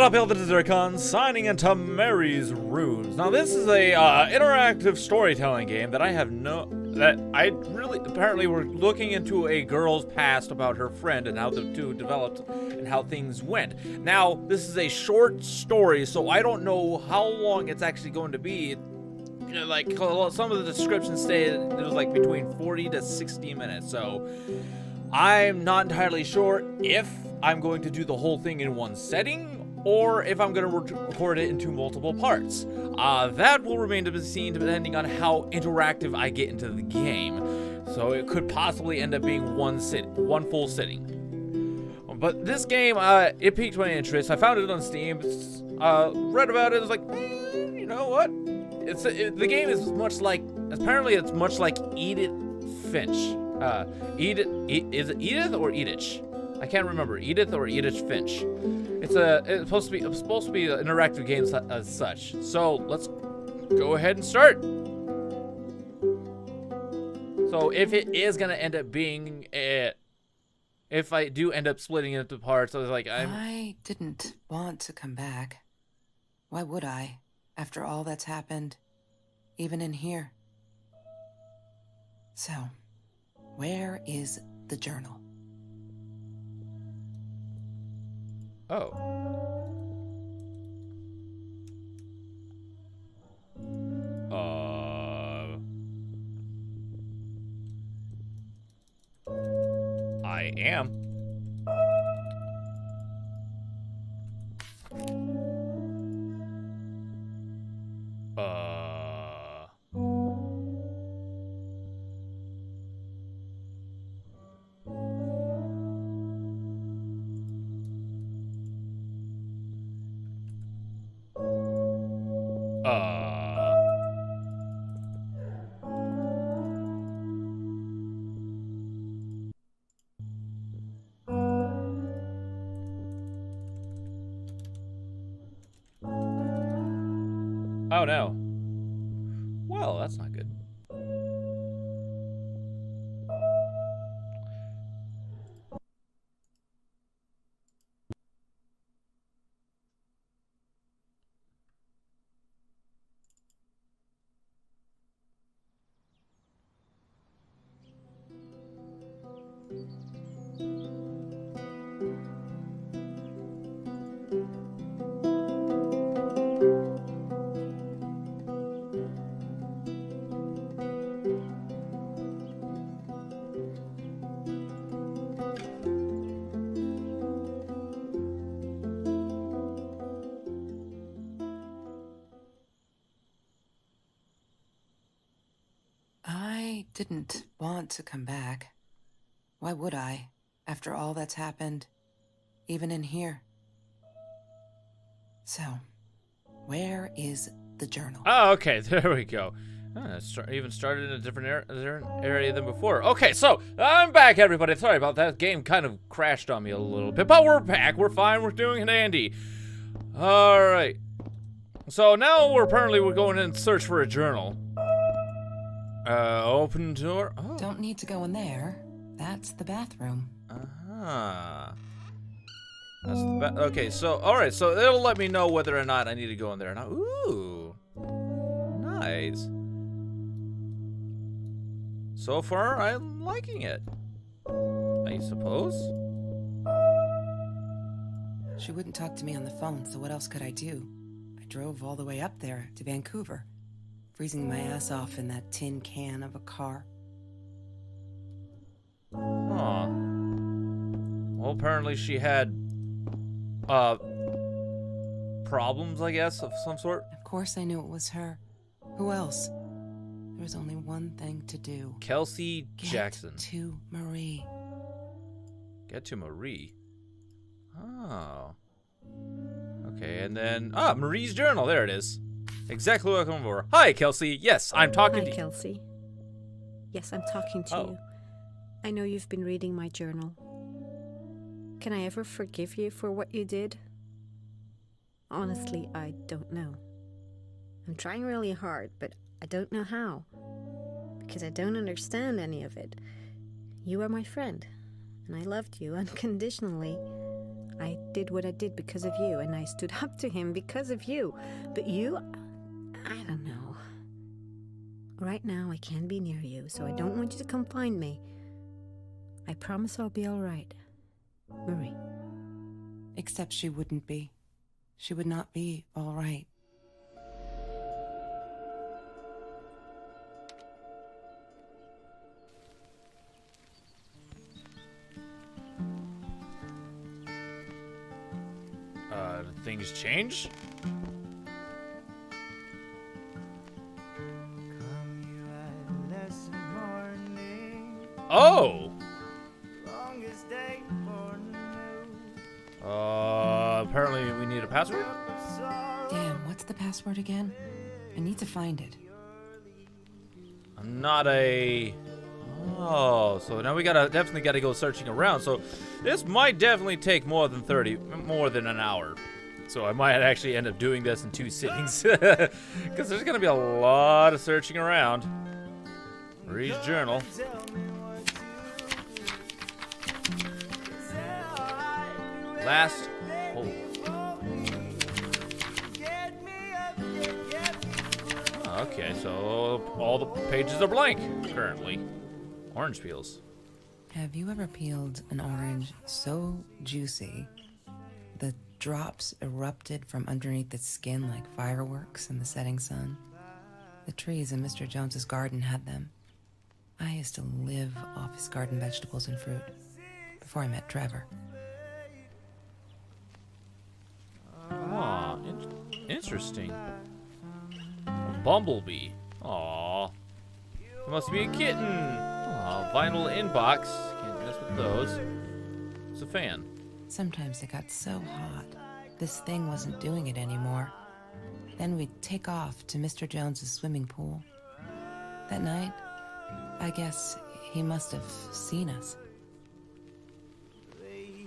up, Elder Zircon, signing into Mary's Runes. Now, this is a interactive storytelling game that apparently we're looking into a girl's past about her friend and how the two developed and how things went. Now, this is a short story, so I don't know how long it's actually going to be. Like, some of the descriptions say it was like between 40 to 60 minutes, so I'm not entirely sure if I'm going to do the whole thing in one setting or if I'm going to record it into multiple parts. That will remain to be seen depending on how interactive I get into the game. So it could possibly end up being one full sitting. But this game, it piqued my interest. I found it on Steam, read about it, I was like, you know what? The game is apparently it's much like Edith Finch. Is it Edith or Edith? I can't remember. Edith or Edith Finch. It's supposed to be an interactive game as such. So let's go ahead and start. So if it is gonna end up being if I do end up splitting it into parts, I was like, I didn't want to come back. Why would I? After all that's happened, even in here. So, where is the journal? Oh. I am. Oh no. Well, that's not good. I didn't want to come back. Why would I? After all that's happened, even in here. So, where is the journal? Oh, okay, there we go. Even started in a different area than before. Okay, so I'm back, everybody. Sorry about that. Game kind of crashed on me a little bit, but we're back. We're fine. We're doing dandy. All right. So now we're going in search for a journal. Open door. Oh. Don't need to go in there. That's the bathroom. That's the okay, so alright, so it'll let me know whether or not I need to go in there now. Ooh. Nice. So far, I'm liking it. I suppose. She wouldn't talk to me on the phone, so what else could I do? I drove all the way up there to Vancouver, freezing my ass off in that tin can of a car. Huh. Well, apparently she had, problems, I guess, of some sort. Of course I knew it was her. Who else? There was only one thing to do. Kelsey Jackson. Get to Marie. Get to Marie. Oh. Okay, and then... Marie's journal. There it is. Exactly what I'm looking for. Hi, Kelsey. Yes, I'm talking to you. Hi, Kelsey. Yes, I'm talking to you. I know you've been reading my journal. Can I ever forgive you for what you did? Honestly, I don't know. I'm trying really hard, but I don't know how. Because I don't understand any of it. You are my friend, and I loved you unconditionally. I did what I did because of you, and I stood up to him because of you. But you, I don't know. Right now, I can't be near you, so I don't want you to come find me. I promise I'll be all right. Marie. Except she wouldn't be. She would not be all right. Things change? Oh! Apparently we need a password? Damn, what's the password again? I need to find it. I'm not a... Oh, so now we definitely gotta go searching around. So this might definitely take more than an hour. So I might actually end up doing this in 2 sittings. Because there's gonna be a lot of searching around. Marie's journal. Last hole. Oh, okay, so all the pages are blank currently. Orange peels. Have you ever peeled an orange so juicy the drops erupted from underneath its skin like fireworks in the setting sun? The trees in Mr. Jones's garden had them. I used to live off his garden vegetables and fruit before I met Trevor. Ah, interesting. A bumblebee. Aw. It must be a kitten. Aw, vinyl inbox. Can't mess with those. It's a fan. Sometimes it got so hot, this thing wasn't doing it anymore. Then we'd take off to Mr. Jones's swimming pool. That night, I guess he must have seen us.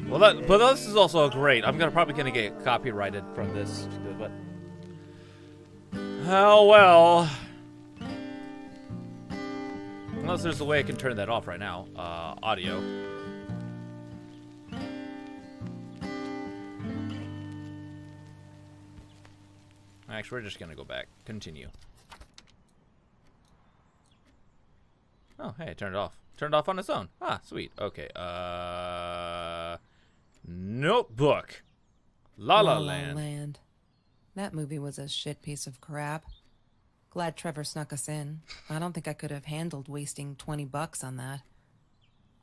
Well, but this is also great. I'm probably gonna get copyrighted from this, but oh well. Unless there's a way I can turn that off right now. Audio. Actually, we're just gonna go back. Continue. Oh, hey, I turned it off. Turned off on its own. Ah, sweet. Okay. Notebook. La La Land. That movie was a shit piece of crap. Glad Trevor snuck us in. I don't think I could have handled wasting $20 on that.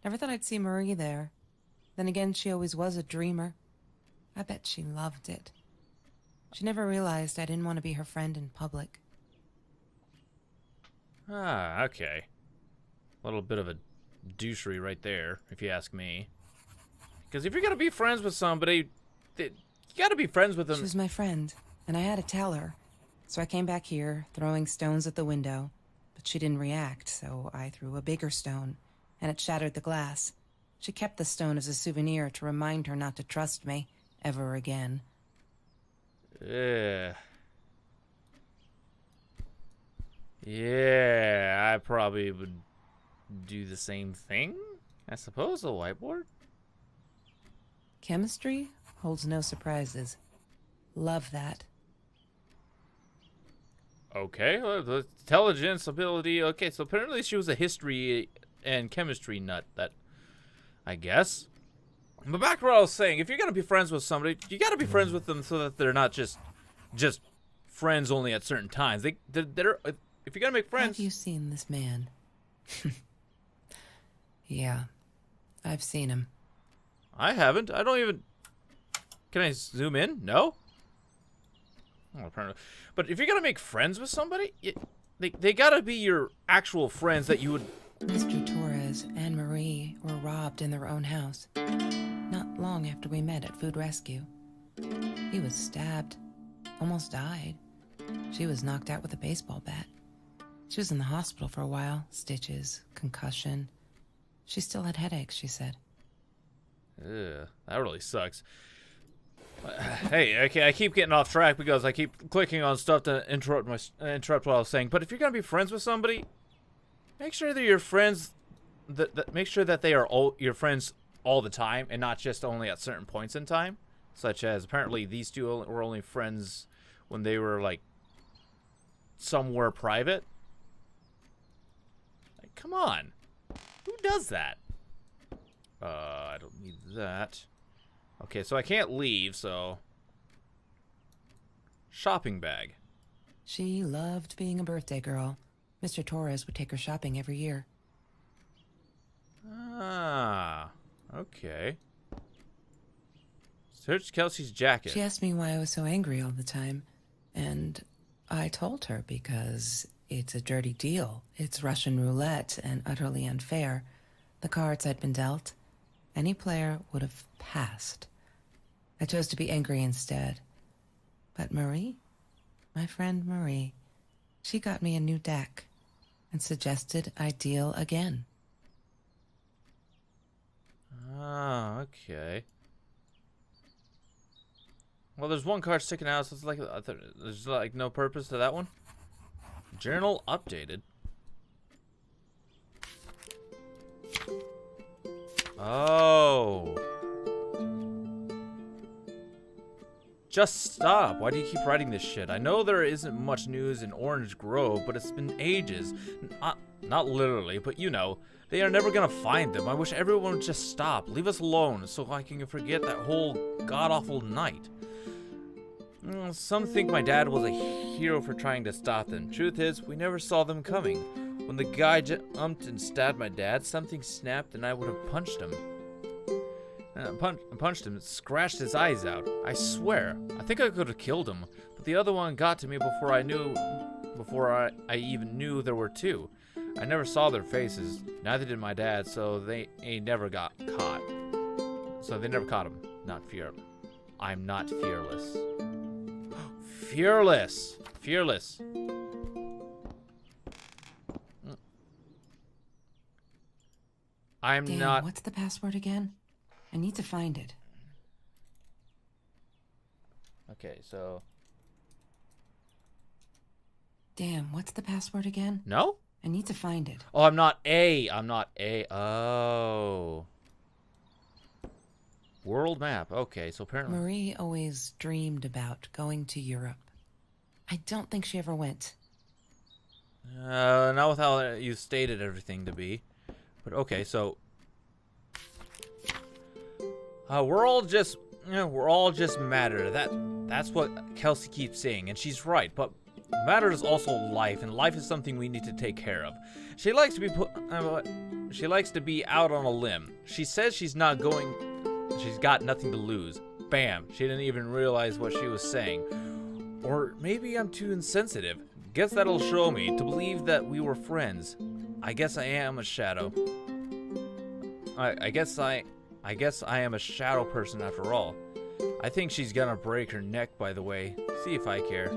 Never thought I'd see Marie there. Then again, she always was a dreamer. I bet she loved it. She never realized I didn't want to be her friend in public. Ah, okay. A little bit of a douchery right there, if you ask me. Because if you're gonna be friends with somebody, you gotta be friends with them. She was my friend, and I had to tell her. So I came back here, throwing stones at the window. But she didn't react, so I threw a bigger stone, and it shattered the glass. She kept the stone as a souvenir to remind her not to trust me ever again. Yeah, I probably would do the same thing, I suppose, a whiteboard. Chemistry holds no surprises. Love that. Okay, well, the intelligence, ability. Okay, so apparently she was a history and chemistry nut, that, I guess. But back to what I was saying, if you're gonna be friends with somebody, you gotta be friends with them so that they're not just friends only at certain times. They're if you're gonna make friends. Have you seen this man? Yeah, I've seen him. I haven't. I don't even. Can I zoom in? No. Oh, apparently. But if you're gonna make friends with somebody, they gotta be your actual friends that you would. Mr. Torres and Marie were robbed in their own house. Not long after we met at Food Rescue. He was stabbed. Almost died. She was knocked out with a baseball bat. She was in the hospital for a while. Stitches, concussion. She still had headaches, she said. Ugh, that really sucks. Hey, okay, I keep getting off track because I keep clicking on stuff to interrupt what I was saying. But if you're gonna be friends with somebody, make sure that your friends, make sure that they are all your friends all the time and not just only at certain points in time, such as apparently these two were only friends when they were like somewhere private. Like, come on, who does that? I don't need that. Okay, so I can't leave, so shopping bag. She loved being a birthday girl. Mr. Torres would take her shopping every year. Ah, okay. Search Kelsey's jacket. She asked me why I was so angry all the time, and I told her because it's a dirty deal. It's Russian roulette and utterly unfair. The cards I'd been dealt, any player would have passed. I chose to be angry instead. But Marie, my friend Marie, she got me a new deck and suggested I deal again. Ah, okay. Well, there's one card sticking out, so it's like there's like no purpose to that one. Journal updated. Oh. Just stop. Why do you keep writing this shit? I know there isn't much news in Orange Grove, but it's been ages. Not literally, but you know. They are never gonna find them. I wish everyone would just stop. Leave us alone so I can forget that whole god-awful night. Some think my dad was a hero for trying to stop them. Truth is, we never saw them coming. When the guy jumped and stabbed my dad, something snapped and I would have punched him. Punched him and scratched his eyes out. I swear. I think I could have killed him, but the other one got to me before I even knew there were two. I never saw their faces. Neither did my dad, so they never got caught. So they never caught him. Not fear. I'm not fearless. Fearless. Fearless. I'm Dan, not. what's the password again? I need to find it. Okay, so. Dan, what's the password again? No? I need to find it. Oh, I'm not A. Oh. World map. Okay, so apparently. Marie always dreamed about going to Europe. I don't think she ever went. Not with how you stated everything to be. But okay, so. We're all just matter. That's what Kelsey keeps saying, and she's right. But matter is also life, and life is something we need to take care of. She likes to be out on a limb. She says she's not going. She's got nothing to lose. Bam! She didn't even realize what she was saying. Or maybe I'm too insensitive. Guess that'll show me to believe that we were friends. I guess I am a shadow. I guess I am a shadow person after all. I think she's gonna break her neck, by the way. See if I care.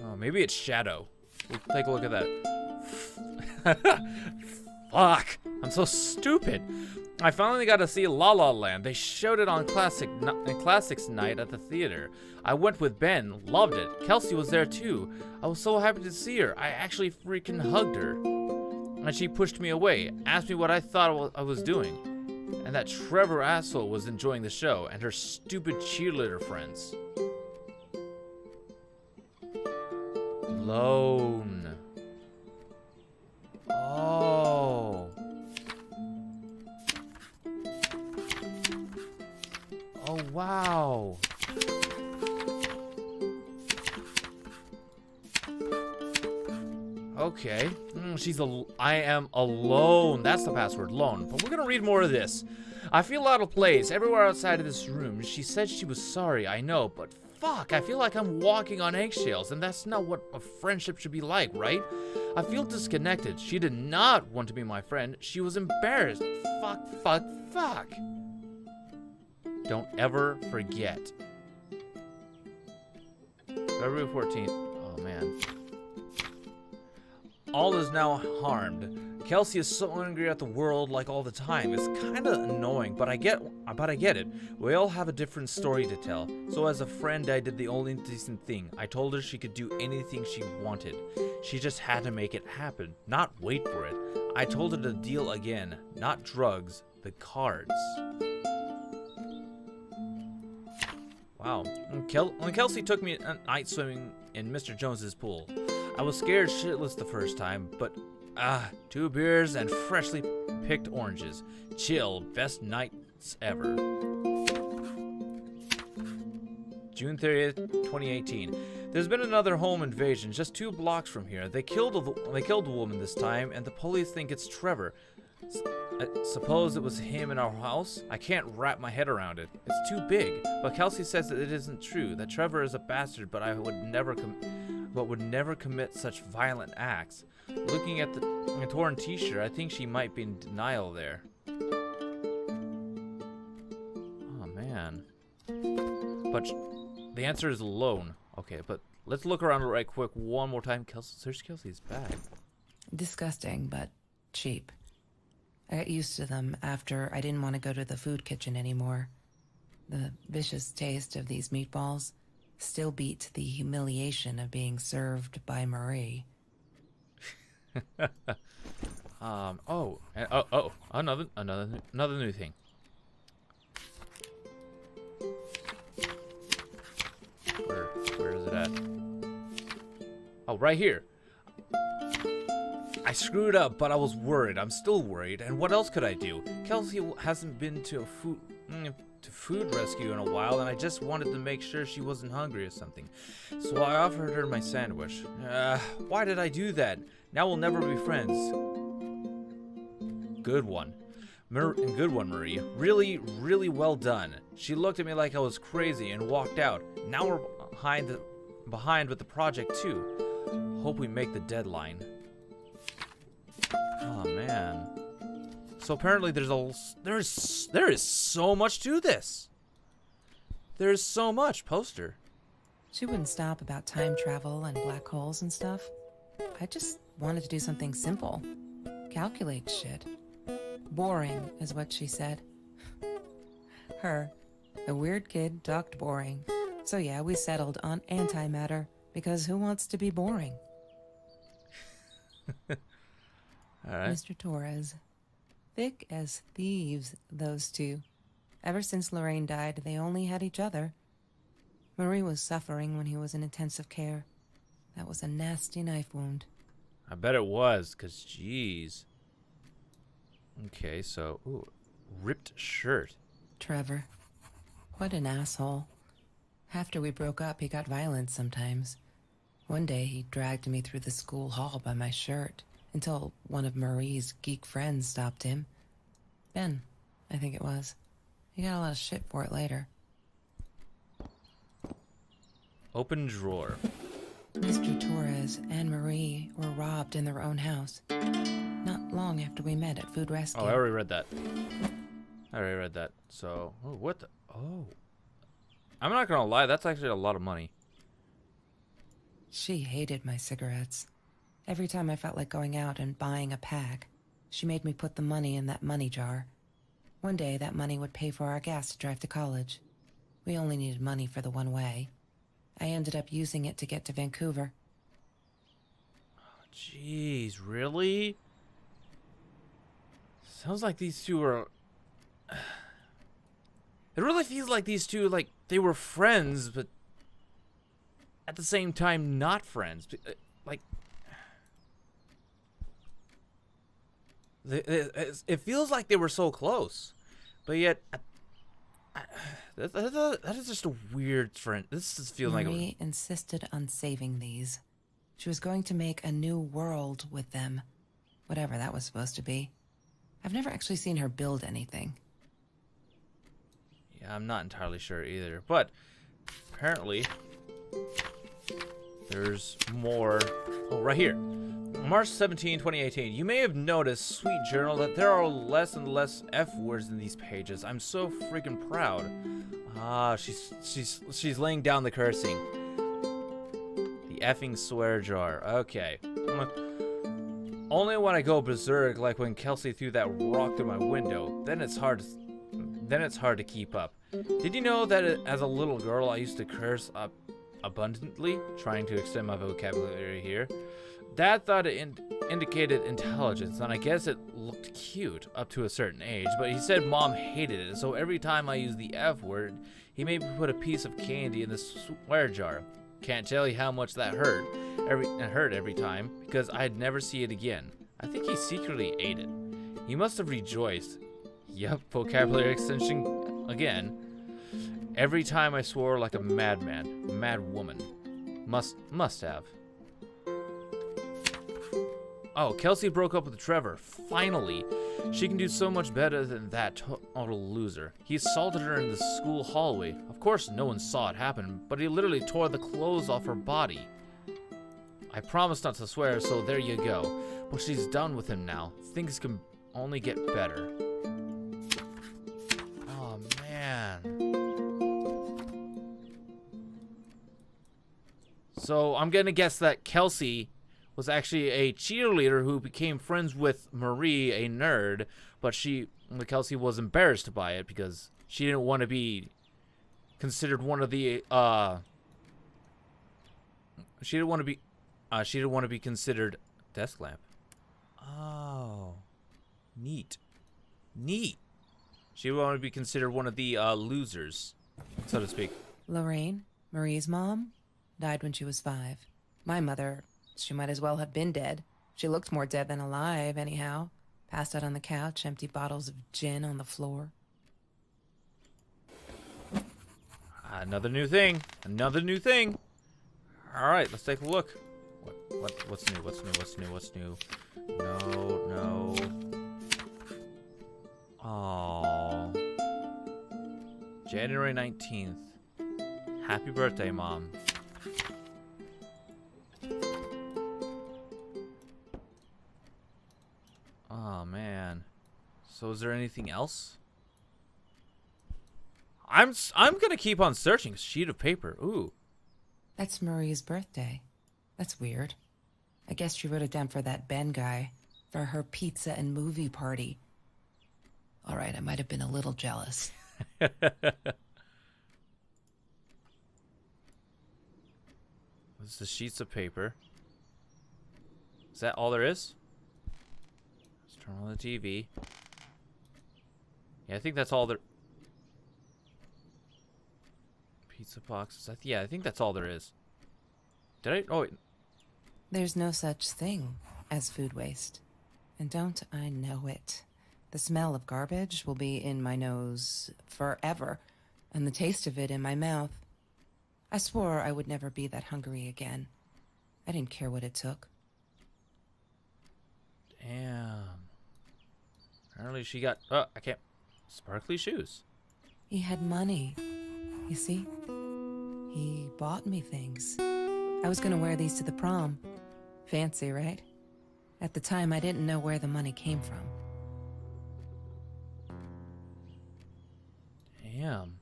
Oh, maybe it's Shadow. We'll take a look at that. Fuck! I'm so stupid. I finally got to see La La Land. They showed it on Classics night at the theater. I went with Ben, loved it. Kelsey was there too. I was so happy to see her. I actually freaking hugged her. And she pushed me away, asked me what I thought I was doing. And that Trevor asshole was enjoying the show, and her stupid cheerleader friends. Lone. Oh. Oh, wow. Okay. I am alone. That's the password, lone. But we're gonna read more of this. I feel out of place everywhere outside of this room. She said she was sorry, I know, but fuck, I feel like I'm walking on eggshells, and that's not what a friendship should be like, right? I feel disconnected. She did not want to be my friend. She was embarrassed. Fuck. Don't ever forget. February 14th. Oh, man. All is now harmed. Kelsey is so angry at the world like all the time. It's kind of annoying, but I get it. We all have a different story to tell. So as a friend, I did the only decent thing. I told her she could do anything she wanted. She just had to make it happen, not wait for it. I told her to deal again, not drugs, the cards. Wow. When Kelsey took me night swimming in Mr. Jones's pool, I was scared shitless the first time, but 2 beers and freshly picked oranges. Chill, best nights ever. June 30th, 2018. There's been another home invasion just 2 blocks from here. They killed a woman this time, and the police think it's Trevor. I suppose it was him in our house? I can't wrap my head around it. It's too big. But Kelsey says that it isn't true, that Trevor is a bastard, but would never commit such violent acts. Looking at the torn t-shirt, I think she might be in denial there. Oh man. But the answer is alone. Okay, but let's look around right quick one more time. Search Kelsey's bag. Disgusting, but cheap. I got used to them after I didn't want to go to the food kitchen anymore. The vicious taste of these meatballs still beat the humiliation of being served by Marie. Another new thing. Where is it at? Oh, right here. I screwed up, but I was worried. I'm still worried. And what else could I do? Kelsey hasn't been to food rescue in a while, and I just wanted to make sure she wasn't hungry or something. So I offered her my sandwich. Why did I do that? Now we'll never be friends. Good one. Good one, Marie. Really, really well done. She looked at me like I was crazy and walked out. Now we're behind with the project too. Hope we make the deadline. Oh man. So apparently there is so much to this. There's so much. Poster. She wouldn't stop about time travel and black holes and stuff. I just wanted to do something simple. Calculate shit. Boring is what she said. Her, a weird kid, talked boring. So yeah, we settled on antimatter, because who wants to be boring? All right. Mr. Torres. Thick as thieves, those two. Ever since Lorraine died, they only had each other. Marie was suffering when he was in intensive care. That was a nasty knife wound. I bet it was, cause jeez. Okay, so ripped shirt. Trevor. What an asshole. After we broke up, he got violent sometimes. One day, he dragged me through the school hall by my shirt until one of Marie's geek friends stopped him. Ben, I think it was. He got a lot of shit for it later. Open drawer. Mr. Torres and Marie were robbed in their own house. Not long after we met at Food Rescue. Oh, I already read that. So, what the? Oh. I'm not gonna lie, that's actually a lot of money. She hated my cigarettes. Every time I felt like going out and buying a pack, she made me put the money in that money jar. One day, that money would pay for our gas to drive to college. We only needed money for the one way. I ended up using it to get to Vancouver. Jeez, really? Sounds like these two are... It really feels like these two, like, they were friends, but at the same time not friends. Like... It feels like they were so close, but yet... That is just a weird friend. This just feels like... Marie insisted on saving these. She was going to make a new world with them. Whatever that was supposed to be. I've never actually seen her build anything. Yeah, I'm not entirely sure either. But apparently there's more. Oh, right here. March 17, 2018. You may have noticed, sweet journal, that there are less and less F words in these pages. I'm so freaking proud. Ah, she's laying down the cursing. The effing swear jar. Okay. Only when I go berserk, like when Kelsey threw that rock through my window, then it's hard to keep up. Did you know that as a little girl I used to curse up abundantly, trying to extend my vocabulary here? Dad thought it indicated intelligence, and I guess it looked cute up to a certain age, but he said Mom hated it, so every time I used the F word, he made me put a piece of candy in the swear jar. Can't tell you how much that hurt. It hurt every time, because I'd never see it again. I think he secretly ate it. He must have rejoiced. Yup, vocabulary extension again. Every time I swore like a madman, mad woman. Must have. Oh, Kelsey broke up with Trevor. Finally. She can do so much better than that total loser. He assaulted her in the school hallway. Of course, no one saw it happen, but he literally tore the clothes off her body. I promised not to swear, so there you go. But she's done with him now. Things can only get better. Oh, man. So I'm gonna guess that Kelsey was actually a cheerleader who became friends with Marie, a nerd, but Kelsey was embarrassed by it because she didn't want to be considered one of the she didn't want to be considered desk lamp. Oh, neat. She wanted to be considered one of the losers, so to speak. Lorraine, Marie's mom, died when she was 5. My mother, she might as well have been dead. She looked more dead than alive, anyhow. Passed out on the couch, empty bottles of gin on the floor. Another new thing. All right, let's take a look. What's new? No. Oh. January 19th. Happy birthday, Mom. Oh, man. So is there anything else? I'm gonna keep on searching. Sheet of paper. Ooh. That's Marie's birthday. That's weird. I guess she wrote it down for that Ben guy, for her pizza and movie party. All right, I might have been a little jealous. What's the sheets of paper? Is that all there is? Let's turn on the TV. Yeah, I think that's all there. Pizza boxes. I think that's all there is. Did I? Oh, wait. There's no such thing as food waste. And don't I know it? The smell of garbage will be in my nose forever, and the taste of it in my mouth. I swore I would never be that hungry again. I didn't care what it took. Damn. Apparently she got... Oh, I can't... Sparkly shoes. He had money. You see? He bought me things. I was gonna wear these to the prom. Fancy, right? At the time, I didn't know where the money came from. Damn.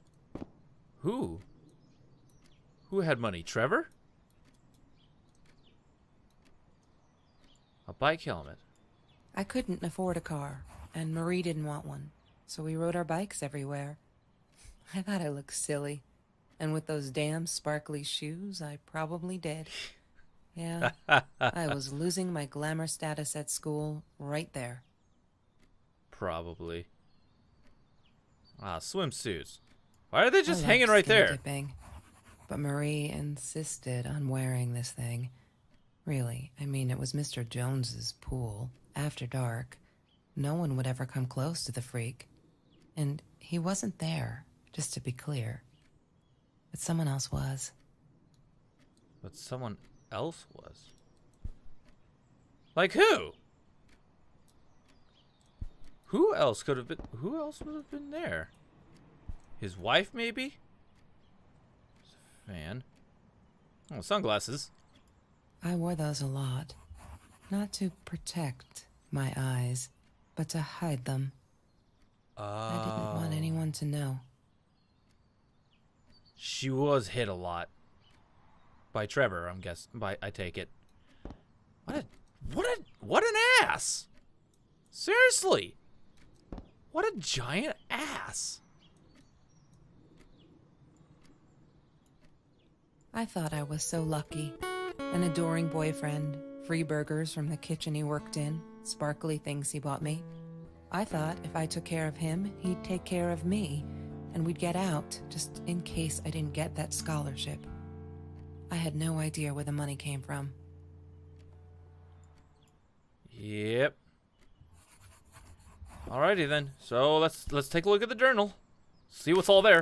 Who? Who had money? Trevor? A bike helmet. I couldn't afford a car, and Marie didn't want one, so we rode our bikes everywhere. I thought I looked silly, and with those damn sparkly shoes, I probably did. Yeah, I was losing my glamour status at school right there. Probably. Ah, swimsuits. Why are they just I hanging loved right skinny there? dipping, but Marie insisted on wearing this thing. Really, I mean, it was Mr. Jones's pool, after dark. No one would ever come close to the freak. And he wasn't there, just to be clear. But someone else was. But someone else was. Like who? Who else would have been there? His wife, maybe? Fan. Oh, sunglasses. I wore those a lot. Not to protect my eyes, but to hide them. I didn't want anyone to know. She was hit a lot. By Trevor, I'm guessing. I take it. What an ass! Seriously! What a giant ass! I thought I was so lucky. An adoring boyfriend, free burgers from the kitchen he worked in, sparkly things he bought me. I thought if I took care of him, he'd take care of me, and we'd get out, just in case I didn't get that scholarship. I had no idea where the money came from. Yep. Alrighty then. So let's take a look at the journal. See what's all there.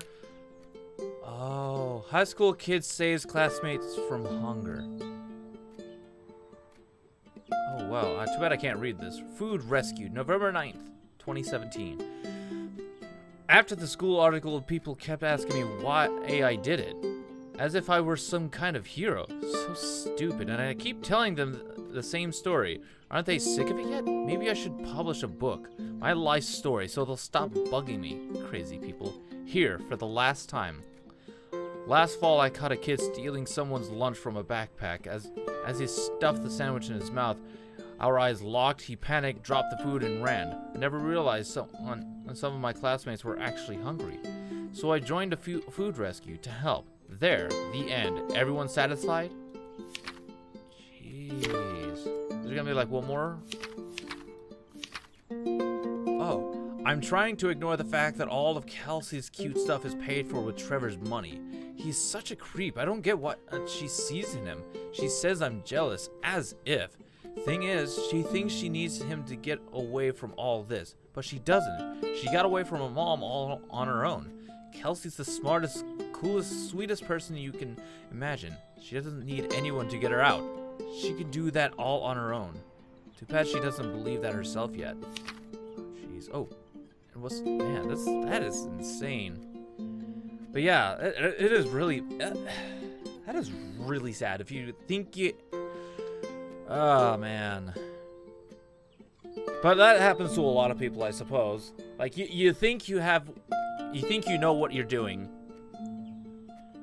Oh, high school kid saves classmates from hunger. Oh wow, too bad I can't read this. Food rescued, November 9th, 2017. After the school article, people kept asking me why I did it. As if I were some kind of hero. So stupid, and I keep telling them the same story. Aren't they sick of it yet? Maybe I should publish a book. My life story, so they'll stop bugging me. Crazy people. Here, for the last time. Last fall, I caught a kid stealing someone's lunch from a backpack. As he stuffed the sandwich in his mouth, our eyes locked, he panicked, dropped the food, and ran. I never realized some of my classmates were actually hungry. So I joined a food rescue to help. There, the end. Everyone satisfied? Jeez. There's gonna be like one more? Oh, I'm trying to ignore the fact that all of Kelsey's cute stuff is paid for with Trevor's money. He's such a creep. I don't get what she sees in him. She says I'm jealous, as if. Thing is, she thinks she needs him to get away from all this, but she doesn't. She got away from her mom all on her own. Kelsey's the smartest, coolest, sweetest person you can imagine. She doesn't need anyone to get her out. She can do that all on her own. Too bad she doesn't believe that herself yet. Jeez. Oh, and man, that is insane. But yeah, it is really that is really sad. If you think oh man. But that happens to a lot of people, I suppose. Like you think you know what you're doing,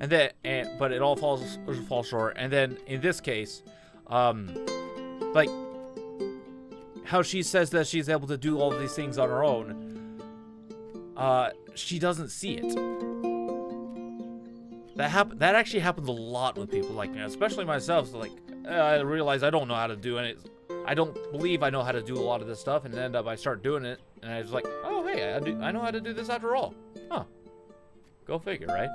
and then but it all falls short. And then in this case, like how she says that she's able to do all of these things on her own, she doesn't see it. That actually happens a lot with people like me, especially myself. So like I realize I don't know how to do it. I don't believe I know how to do a lot of this stuff, and then end up I start doing it, and I was like, oh hey, I know how to do this after all. Huh. Go figure, right?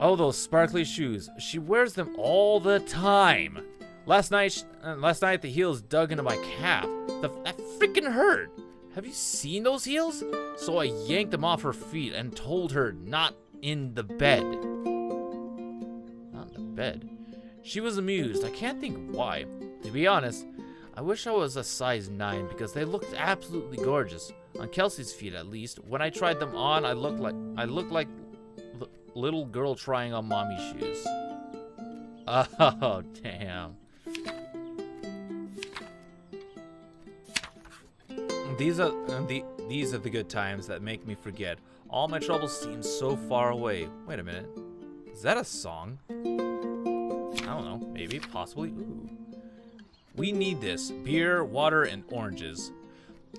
Oh, those sparkly shoes. She wears them all the time. Last night the heels dug into my calf. That freaking hurt. Have you seen those heels? So I yanked them off her feet and told her not in the bed. Not in the bed. She was amused. I can't think why. To be honest, I wish I was a size 9 because they looked absolutely gorgeous. On Kelsey's feet, at least. When I tried them on, I looked like little girl trying on mommy's shoes. Oh, damn. These are the good times that make me forget. All my troubles seem so far away. Wait a minute. Is that a song? I don't know. Maybe. Possibly. Ooh. We need this. Beer, water, and oranges.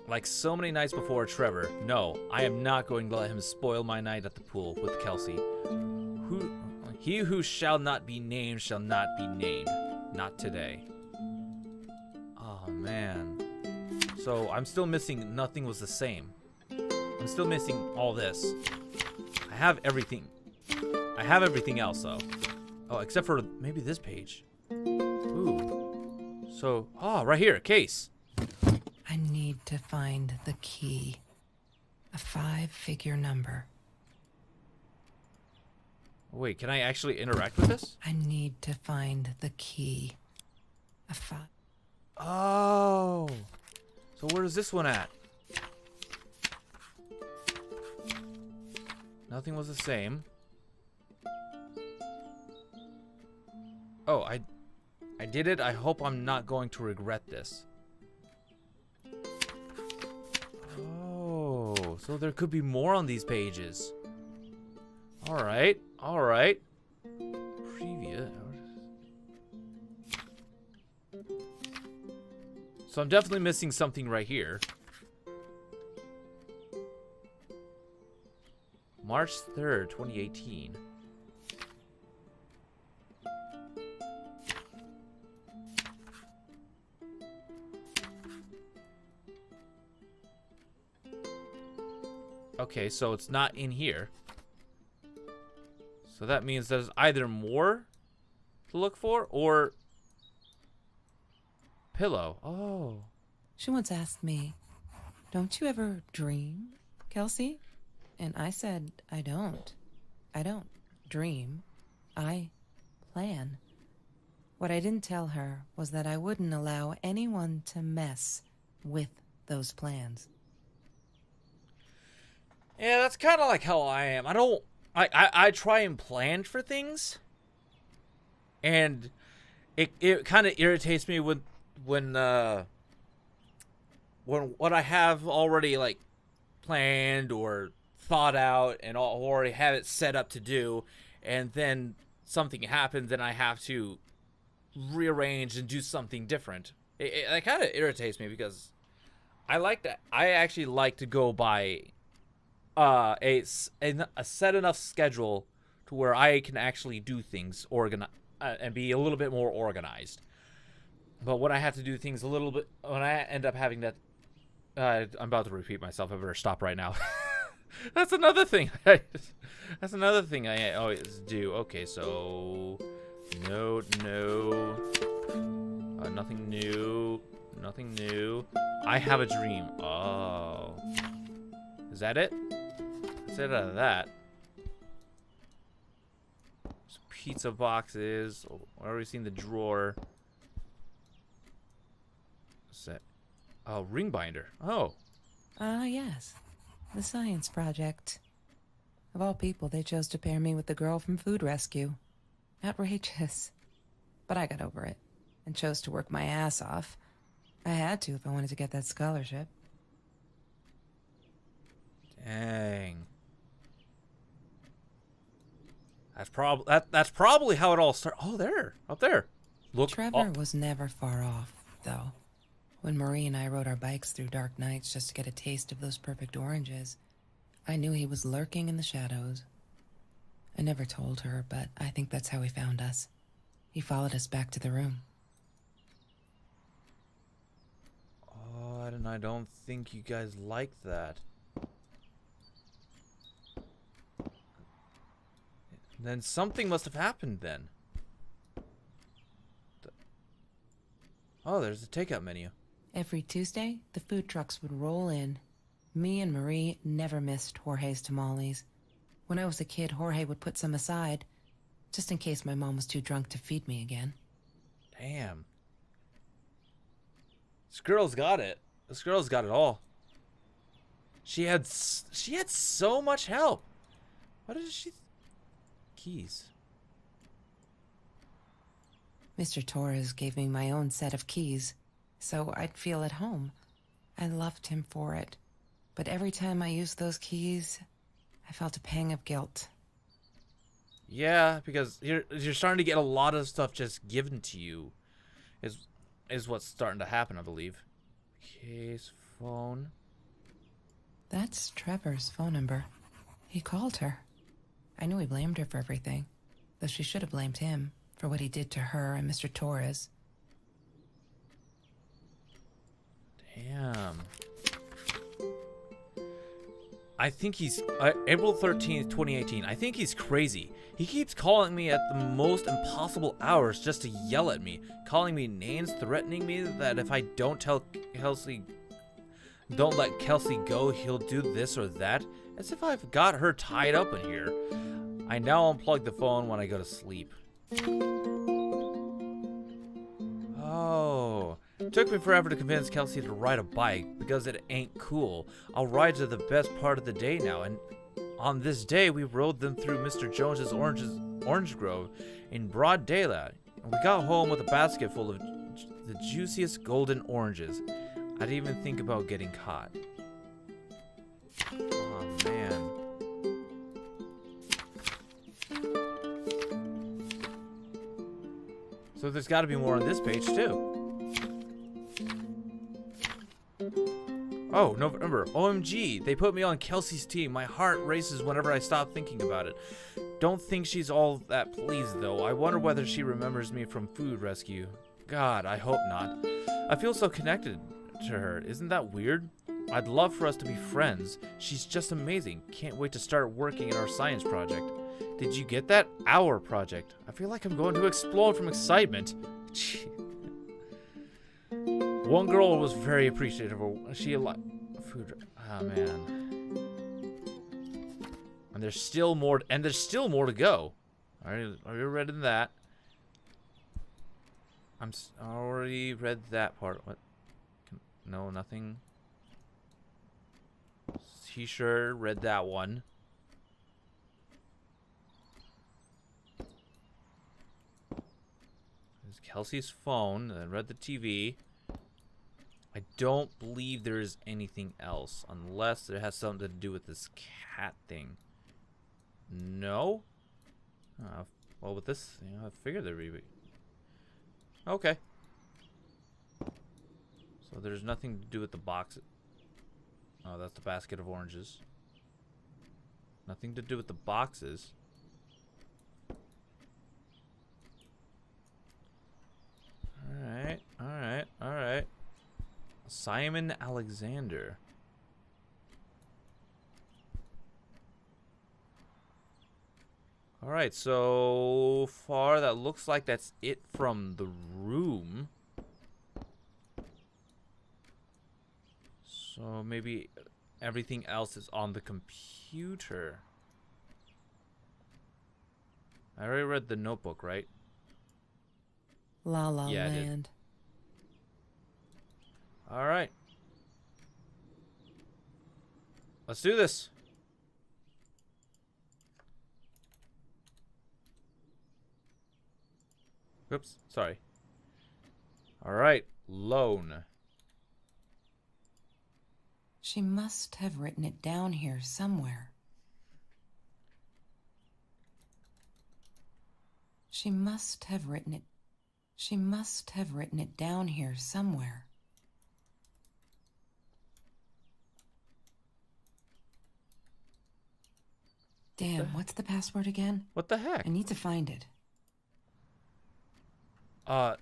Like so many nights before Trevor. No, I am not going to let him spoil my night at the pool with Kelsey. He who shall not be named shall not be named. Not today. Oh, man. So, I'm still missing Nothing Was the Same. I'm still missing all this. I have everything. I have everything else, though. Oh, except for maybe this page. Ooh. So, right here, case. I need to find the key. A 5-figure number. Wait, can I actually interact with this? I need to find the key. Oh. So where is this one at? Nothing Was the Same. Oh, I did it. I hope I'm not going to regret this. Oh, so there could be more on these pages. All right. Preview. So I'm definitely missing something right here. March 3rd, 2018. Okay, so it's not in here. So that means there's either more to look for or pillow. Oh. She once asked me, "Don't you ever dream, Kelsey?" And I said, I don't. I don't dream. I plan. What I didn't tell her was that I wouldn't allow anyone to mess with those plans. Yeah, that's kind of like how I am. I try and plan for things, and it kind of irritates me when what I have already like planned or thought out and already have it set up to do, and then something happens and I have to rearrange and do something different. It kind of irritates me because I actually like to go by a set enough schedule to where I can actually do things and be a little bit more organized. But when I have to do things a little bit, when I end up having that, I'm about to repeat myself. I better stop right now. That's another thing. That's another thing I always do. Okay, so no, nothing new, nothing new. I have a dream. Oh, is that it? Let's get out of that. Some pizza boxes. Oh, I already seen the drawer. What's that? Oh, ring binder. Oh. Yes. The science project. Of all people, they chose to pair me with the girl from Food Rescue. Outrageous. But I got over it and chose to work my ass off. I had to if I wanted to get that scholarship. Dang. That's probably how it all started. Oh, there. Up there. Look. Trevor was never far off, though. When Marie and I rode our bikes through dark nights just to get a taste of those perfect oranges, I knew he was lurking in the shadows. I never told her, but I think that's how he found us. He followed us back to the room. Oh, and I don't think you guys like that. Then something must have happened then. Oh, there's the takeout menu. Every Tuesday, the food trucks would roll in. Me and Marie never missed Jorge's tamales. When I was a kid, Jorge would put some aside, just in case my mom was too drunk to feed me again. Damn. This girl's got it. This girl's got it all. She had so much help. What is she? Keys. Mr. Torres gave me my own set of keys, so I'd feel at home. I loved him for it. But every time I used those keys, I felt a pang of guilt. Yeah, because you're starting to get a lot of stuff just given to you. Is what's starting to happen, I believe. Case phone. That's Trevor's phone number. He called her. I knew he blamed her for everything, though she should have blamed him for what he did to her and Mr. Torres. Damn. I think he's April 13th, 2018. I think he's crazy. He keeps calling me at the most impossible hours just to yell at me, calling me names, threatening me that if I don't let Kelsey go, he'll do this or that, as if I've got her tied up in here. I now unplug the phone when I go to sleep. Oh. Took me forever to convince Kelsey to ride a bike because it ain't cool. I'll ride to the best part of the day now, and on this day we rode them through Mr. Jones's orange grove in broad daylight. And we got home with a basket full of the juiciest golden oranges. I didn't even think about getting caught. Oh man. So there's got to be more on this page too. Oh, November. OMG, they put me on Kelsey's team. My heart races whenever I stop thinking about it. Don't think she's all that pleased, though. I wonder whether she remembers me from Food Rescue. God, I hope not. I feel so connected to her. Isn't that weird? I'd love for us to be friends. She's just amazing. Can't wait to start working at our science project. Did you get that? Our project. I feel like I'm going to explode from excitement. One girl was very appreciative of food. Oh man. And there's still more. And there's still more to go. Are you read in that? Already read that part. What? No, nothing. T-shirt. Read that one. There's Kelsey's phone. Then read the TV. I don't believe there is anything else, unless it has something to do with this cat thing. No? Well, with this, I figured there'd be. Okay. So there's nothing to do with the box. Oh, that's the basket of oranges. Nothing to do with the boxes. Alright, alright, alright. Simon Alexander. Alright, so far that looks like that's it from the room. So maybe everything else is on the computer. I already read the Notebook, right? La La Yeah, I did. Land. Alright. Let's do this. Oops, sorry. Alright, loan. She must have written it down here somewhere. She must have written it. She must have written it down here somewhere. Damn, what's the password again? What the heck? I need to find it. I'm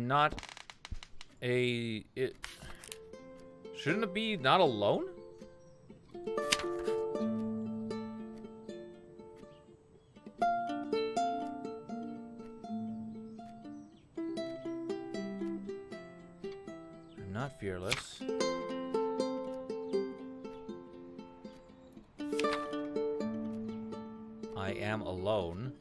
not shouldn't it be not alone? I'm not fearless. I am alone.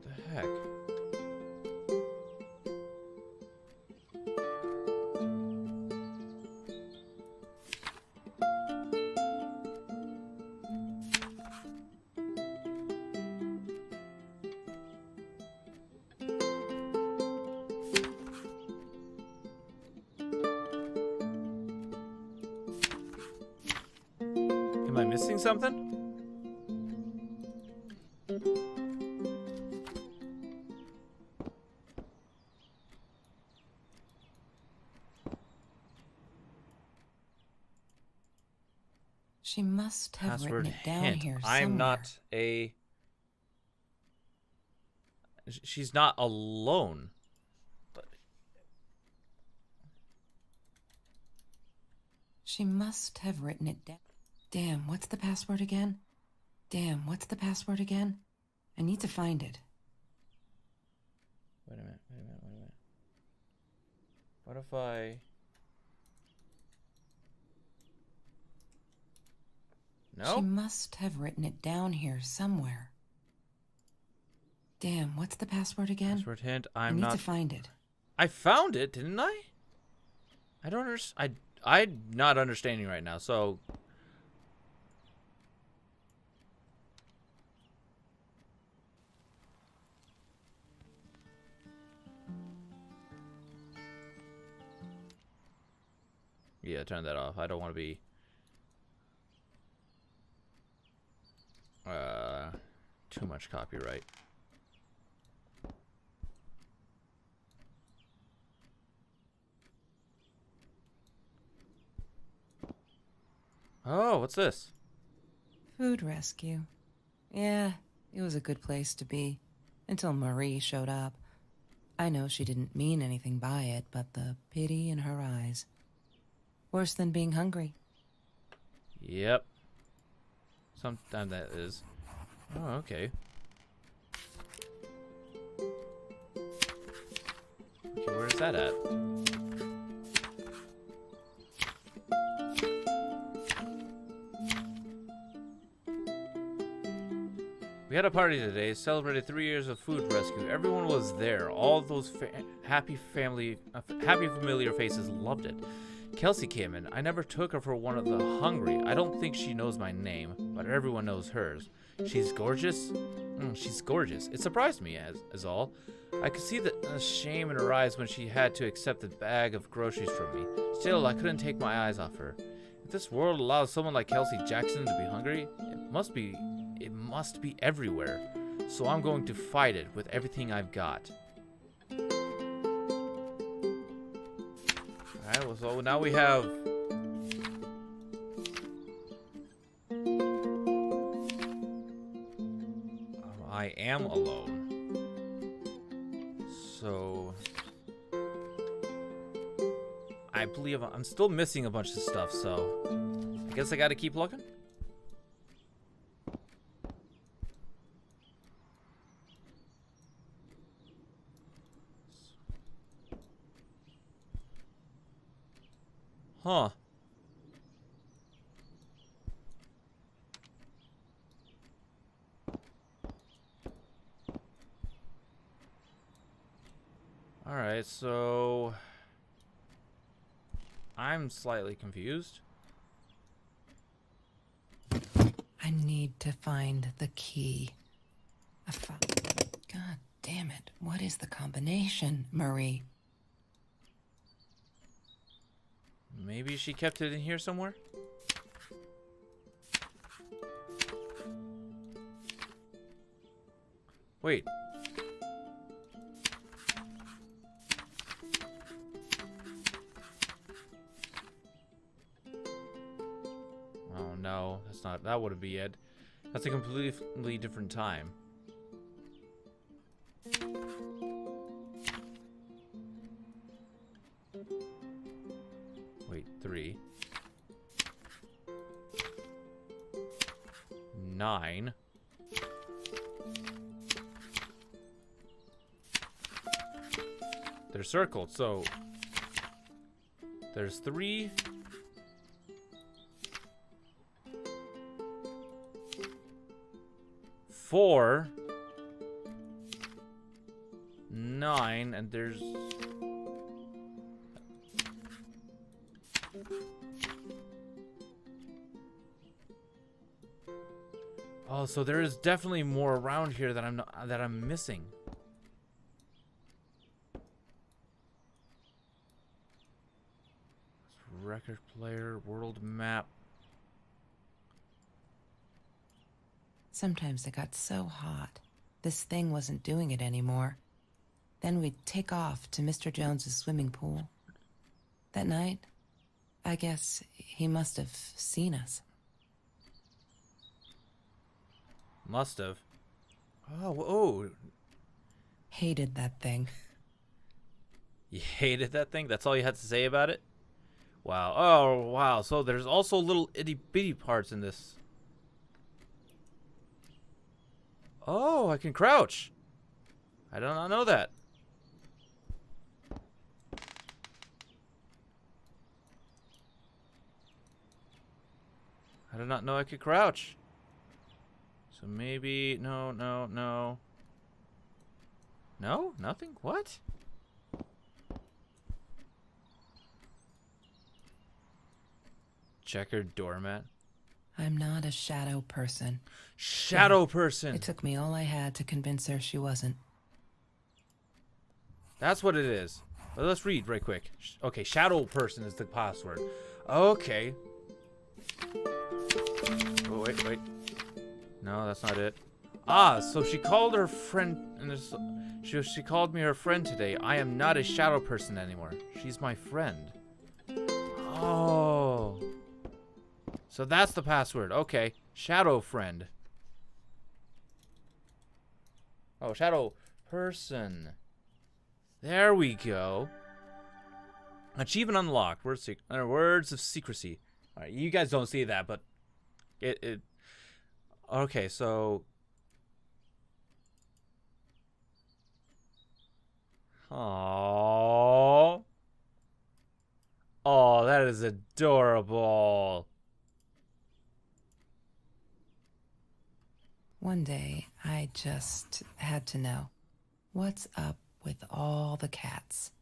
The heck? Am I missing something? She must have Password written it down hint. here somewhere. I'm not a. She's not alone. But She must have written it down. Damn, what's the password again? Damn, what's the password again? I need to find it. wait a minute. What if I? No. She must have written it down here somewhere. Damn, what's the password again? Password hint. I I'm need not. to find it. I found it, didn't I? I don't understand. I'm not understanding right now. So. Yeah, turn that off. I don't want to be. Too much copyright. Oh, what's this? Food rescue. Yeah, it was a good place to be. Until Marie showed up. I know she didn't mean anything by it, but the pity in her eyes. Worse than being hungry. Yep. Sometimes that is. Oh, okay. Okay, where's that at? We had a party today, celebrated 3 years of food rescue. Everyone was there. All those happy familiar faces loved it. Kelsey came in. I never took her for one of the hungry. I don't think she knows my name, but everyone knows hers. She's gorgeous? She's gorgeous. It surprised me, as all. I could see the shame in her eyes when she had to accept the bag of groceries from me. Still, I couldn't take my eyes off her. If this world allows someone like Kelsey Jackson to be hungry, it must be everywhere. So I'm going to fight it with everything I've got. Alright, well, so now we have... I am alone. So... I believe I'm still missing a bunch of stuff, so... I guess I gotta keep looking? Huh. Alright, so... I'm slightly confused. I need to find the key. God damn it. What is the combination, Marie? Maybe she kept it in here somewhere? Wait. Oh no, that's not, that wouldn't be it. That's a completely different time. Wait, 3. 9. They're circled, so there's 3. 4. 9, and there's... Oh, so there is definitely more around here that I'm missing. Record player, world map. Sometimes it got so hot, this thing wasn't doing it anymore. Then we'd take off to Mr. Jones's swimming pool. That night, I guess he must have seen us. Must have. Oh. Hated that thing. You hated that thing? That's all you had to say about it? Wow. Oh, wow. So there's also little itty-bitty parts in this. Oh, I can crouch. I did not know that. I did not know I could crouch. So maybe... No. No? Nothing? What? Checkered doormat. I'm not a shadow person. Shadow person! It took me all I had to convince her she wasn't. That's what it is. Well, let's read right quick. Okay, shadow person is the password. Okay. Oh, wait. No, that's not it. Ah, so she called her friend, and she called me her friend today. I am not a shadow person anymore. She's my friend. Oh. So that's the password. Okay. Shadow friend. Oh, shadow person. There we go. Achievement unlocked. Words of secrecy. All right, you guys don't see that, but it. Okay, so. Aww. Oh, that is adorable. One day, I just had to know what's up with all the cats.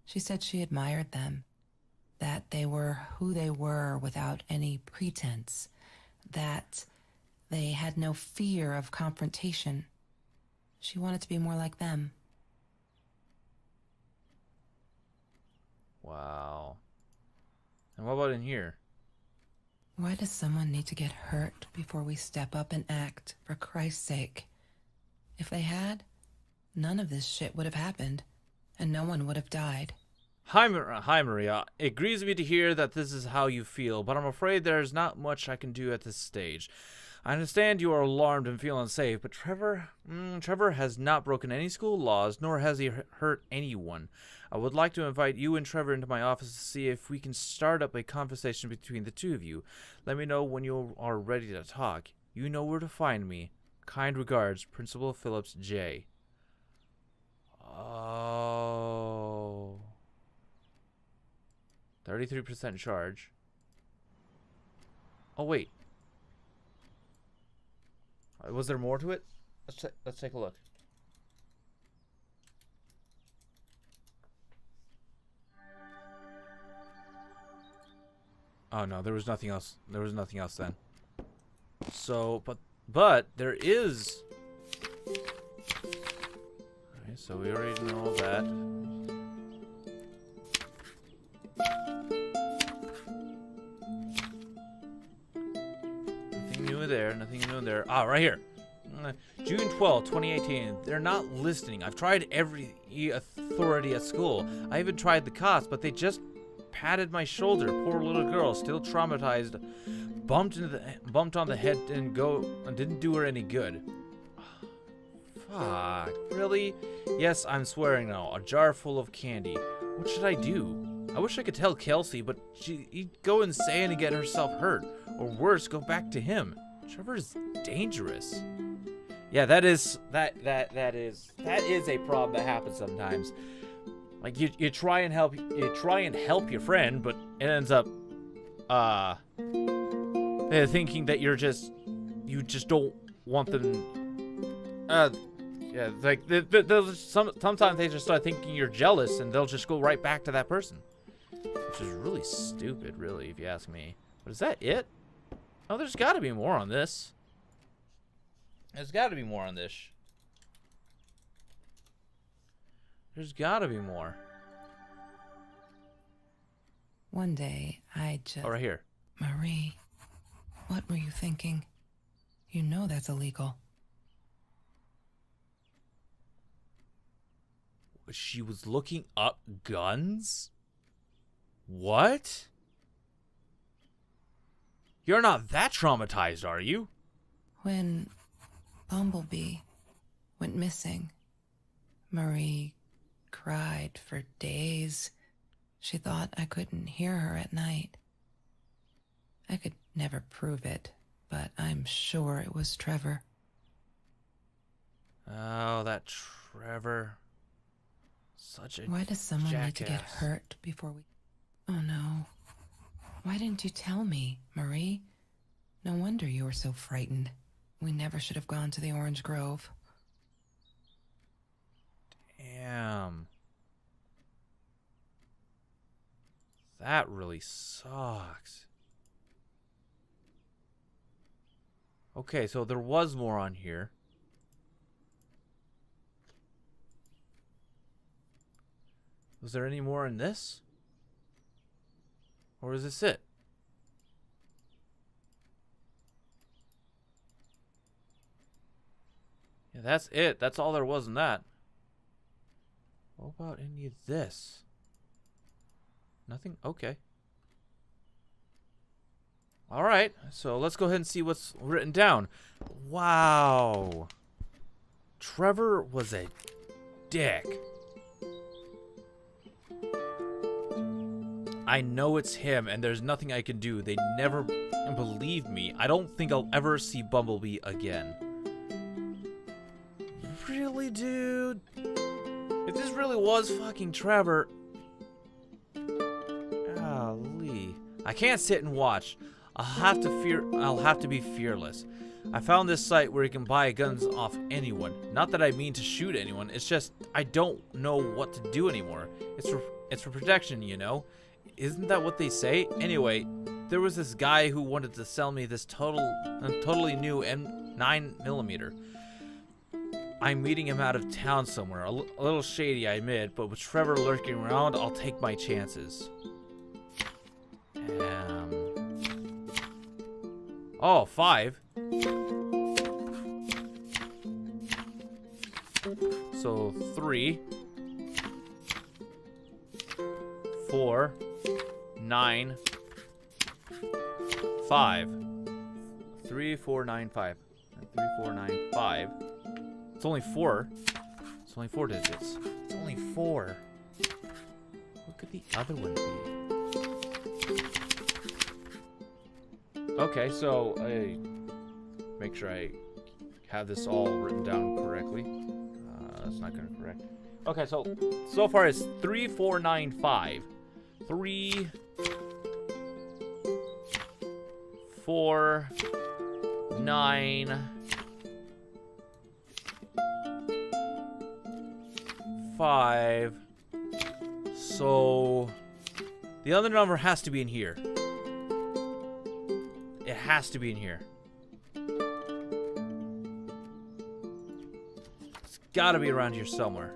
She said she admired them, that they were who they were without any pretense, that they had no fear of confrontation. She wanted to be more like them. Wow. And what about in here? Why does someone need to get hurt before we step up and act, for Christ's sake? If they had, none of this shit would have happened, and no one would have died. Hi, Maria. It grieves me to hear that this is how you feel, but I'm afraid there's not much I can do at this stage. I understand you are alarmed and feel unsafe, but Trevor has not broken any school laws, nor has he hurt anyone. I would like to invite you and Trevor into my office to see if we can start up a conversation between the two of you. Let me know when you are ready to talk. You know where to find me. Kind regards, Principal Phillips J. Oh. 33% charge. Oh, wait. Was there more to it? Let's take a look. Oh no, there was nothing else. There was nothing else then. So, but there is. Okay, so we already know that. Nothing new there. Nothing new there. Ah, right here. June 12, 2018. They're not listening. I've tried every authority at school. I even tried the cops, but they just patted my shoulder. Poor little girl, still traumatized. Bumped on the head and didn't do her any good. Fuck. Really? Yes, I'm swearing now. A jar full of candy. What should I do? I wish I could tell Kelsey, but she'd go insane and get herself hurt. Or worse, go back to him. Trevor's dangerous. Yeah, that is a problem that happens sometimes. Like you try and help your friend, but it ends up they're thinking that you just don't want them. Yeah, like sometimes they just start thinking you're jealous, and they'll just go right back to that person, which is really stupid, really, if you ask me. But is that it? Oh, there's got to be more on this. There's got to be more on this. There's got to be more. One day, I just... Oh, right here. Marie, what were you thinking? You know that's illegal. She was looking up guns? What? You're not that traumatized, are you? When Bumblebee went missing, Marie cried for days. She thought I couldn't hear her at night. I could never prove it, but I'm sure it was Trevor. Oh, that Trevor. Such a Why does someone need to get jackass. hurt before we... Oh no. Why didn't you tell me, Marie? No wonder you were so frightened. We never should have gone to the Orange Grove. Damn. That really sucks. Okay, so there was more on here. Was there any more in this? Or is this it? Yeah, that's it. That's all there was in that. What about any of this? Nothing? Okay. Alright, so let's go ahead and see what's written down. Wow. Trevor was a dick. I know it's him, and there's nothing I can do. They never believe me. I don't think I'll ever see Bumblebee again. Really, dude? If this really was fucking Trevor... Golly. I can't sit and watch. I'll have to be fearless. I found this site where you can buy guns off anyone. Not that I mean to shoot anyone. It's just I don't know what to do anymore. It's for protection, you know? Isn't that what they say? Anyway, there was this guy who wanted to sell me this totally new M9mm. I'm meeting him out of town somewhere. A little shady, I admit, but with Trevor lurking around, I'll take my chances. Oh, 5. So 3, 4, 9, 5. 3, 4, 9, 5. 3, 4, 9, 5. It's only 4. It's only 4 digits. It's only 4. What could the other one be? Okay, so I make sure I have this all written down correctly. That's not gonna correct. Okay, so far it's 3, 4, 9, 5. 3, 4, 9, 5. So the other number has to be in here. It has to be in here. It's gotta be around here somewhere.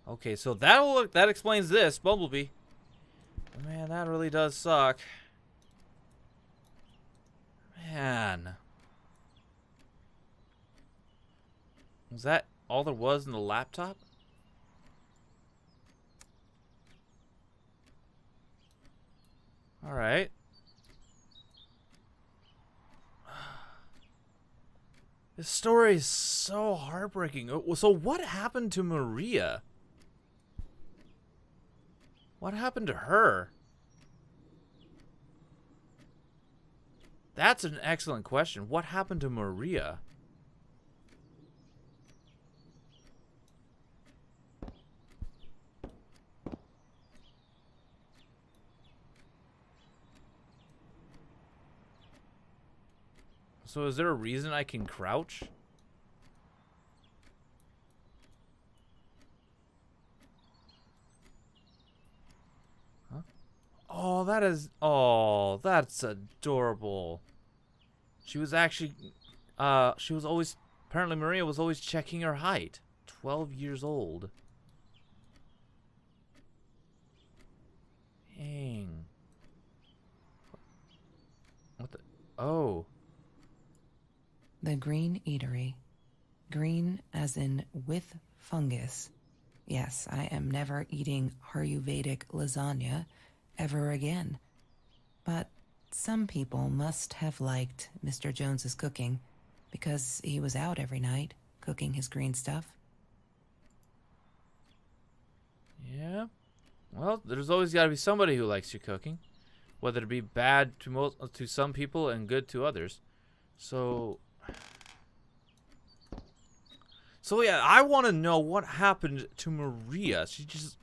Okay, so that explains this, Bumblebee. Man, that really does suck. Man. Was that all there was in the laptop? Alright. This story is so heartbreaking. So what happened to Maria? What happened to her? That's an excellent question. What happened to Maria? So is there a reason I can crouch? Huh? Oh, that's adorable. She was actually, apparently Maria was always checking her height. 12 years old. Dang. What the, oh. The Green Eatery. Green as in with fungus. Yes, I am never eating Ayurvedic lasagna ever again. But some people must have liked Mr. Jones's cooking because he was out every night cooking his green stuff. Yeah. Well, there's always got to be somebody who likes your cooking, whether it be bad to some people and good to others. So yeah, I want to know what happened to Maria. She just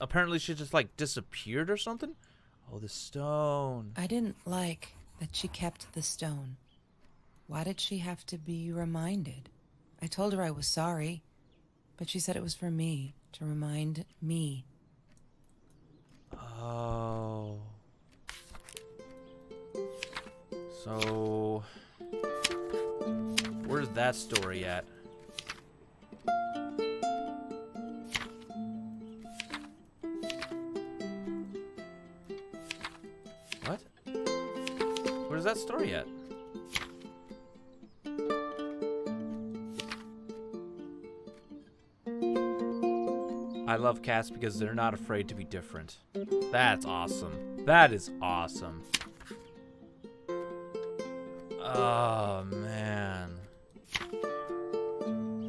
like disappeared or something. Oh, the stone. I didn't like that she kept the stone. Why did she have to be reminded? I told her I was sorry, but she said it was for me, to remind me. Oh. So where's that story at? What? Where's that story at? I love cats because they're not afraid to be different. That's awesome. That is awesome. Oh, man.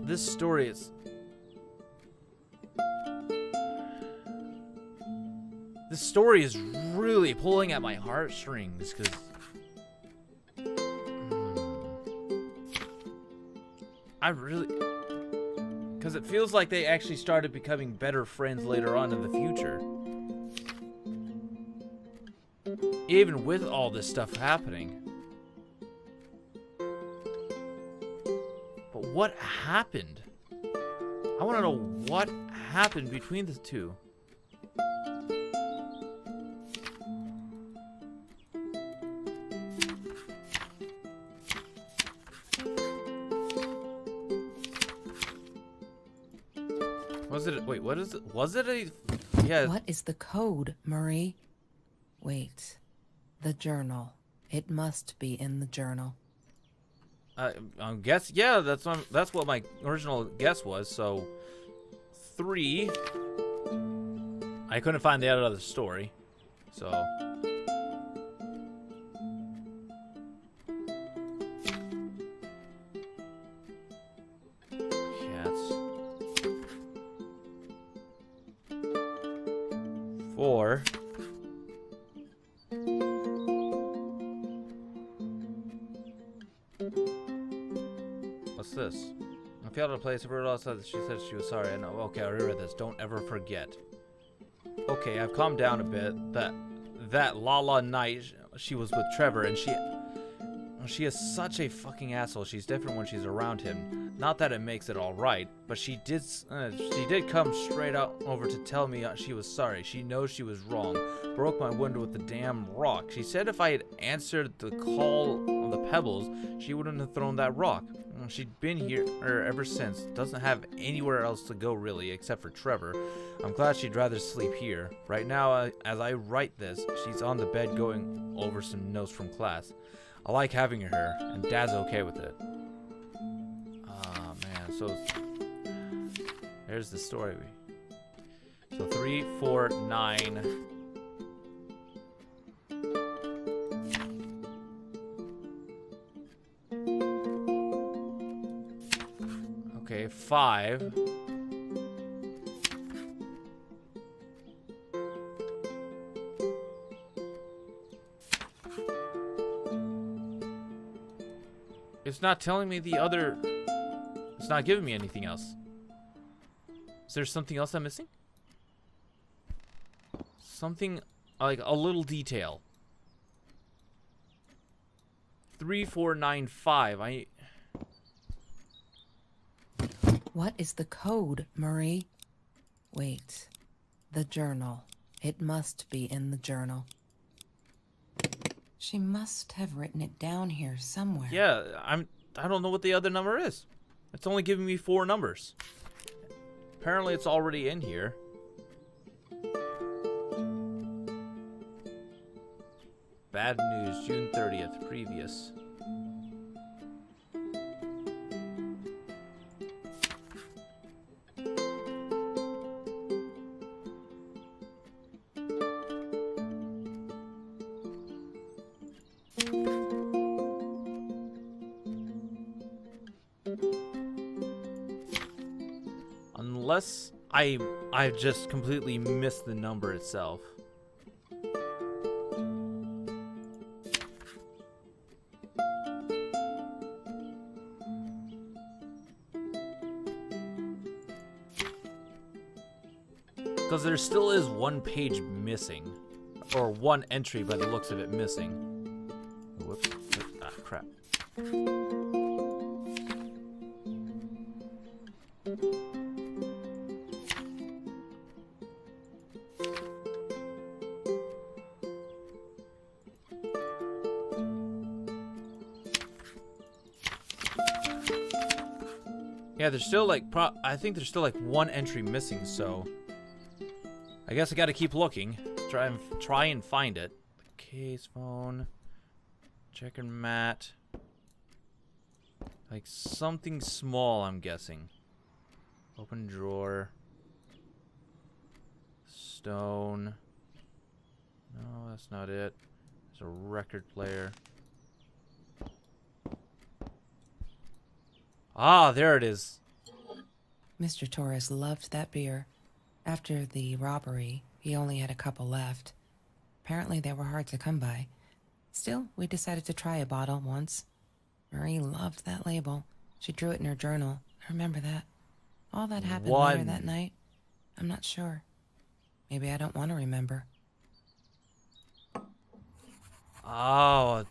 This story is... This story is really pulling at my heartstrings, because... I really... Because it feels like they actually started becoming better friends later on in the future. Even with all this stuff happening. But what happened? I want to know what happened between the two. Was it? Wait, what is it? Was it a? Yeah. What is the code, Marie? Wait. The journal. It must be in the journal. I guess. Yeah, that's what my original guess was. So, 3. I couldn't find the other story, so. Cats. 4. What's this? I failed to place a word outside. She said she was sorry. I know. Okay, I reread this. Don't ever forget. Okay, I've calmed down a bit. That Lala night, she was with Trevor, and she is such a fucking asshole. She's different when she's around him. Not that it makes it all right, but she did come straight out over to tell me she was sorry. She knows she was wrong. Broke my window with the damn rock. She said if I had answered the call of the pebbles, she wouldn't have thrown that rock. She'd been here ever since. Doesn't have anywhere else to go really, except for Trevor. I'm glad she'd rather sleep here. Right now, as I write this, she's on the bed going over some notes from class. I like having her, and Dad's okay with it. Ah, man. So, there's the story. So, 3, 4, 9. Okay, 5. It's not telling me the other... It's not giving me anything else. Is there something else I'm missing? Something, like a little detail. 3, 4, 9, 5. What is the code, Marie? Wait. The journal. It must be in the journal. She must have written it down here somewhere. Yeah, I don't know what the other number is. It's only giving me 4 numbers. Apparently it's already in here. Bad news, June 30th, previous. Unless I just completely missed the number itself. Because there still is 1 page missing. Or 1 entry by the looks of it missing. Whoops. Ah, crap. Yeah, there's still like I think there's still like 1 entry missing, so I guess I got to keep looking. Try and find it. Case phone, checking mat, like something small. I'm guessing. Open drawer. Stone. No, that's not it. There's a record player. Ah, there it is. Mr. Torres loved that beer. After the robbery, he only had a couple left. Apparently they were hard to come by. Still, we decided to try a bottle once. Marie loved that label. She drew it in her journal. I remember that. All that happened later that night, I'm not sure. Maybe I don't want to remember. Oh,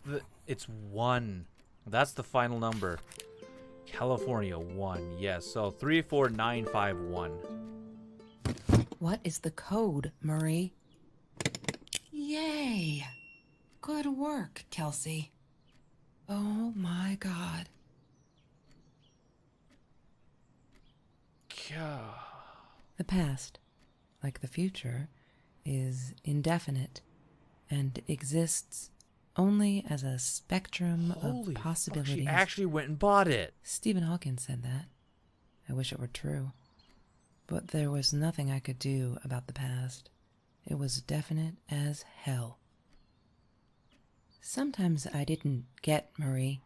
it's 1. That's the final number. California 1. Yes, so 34951. What is the code, Marie? Yay! Good work, Kelsey. Oh my God. The past, like the future, is indefinite and exists only as a spectrum Holy of possibilities. fuck, she actually went and bought it. Stephen Hawking said that. I wish it were true. But there was nothing I could do about the past. It was definite as hell. Sometimes I didn't get Marie.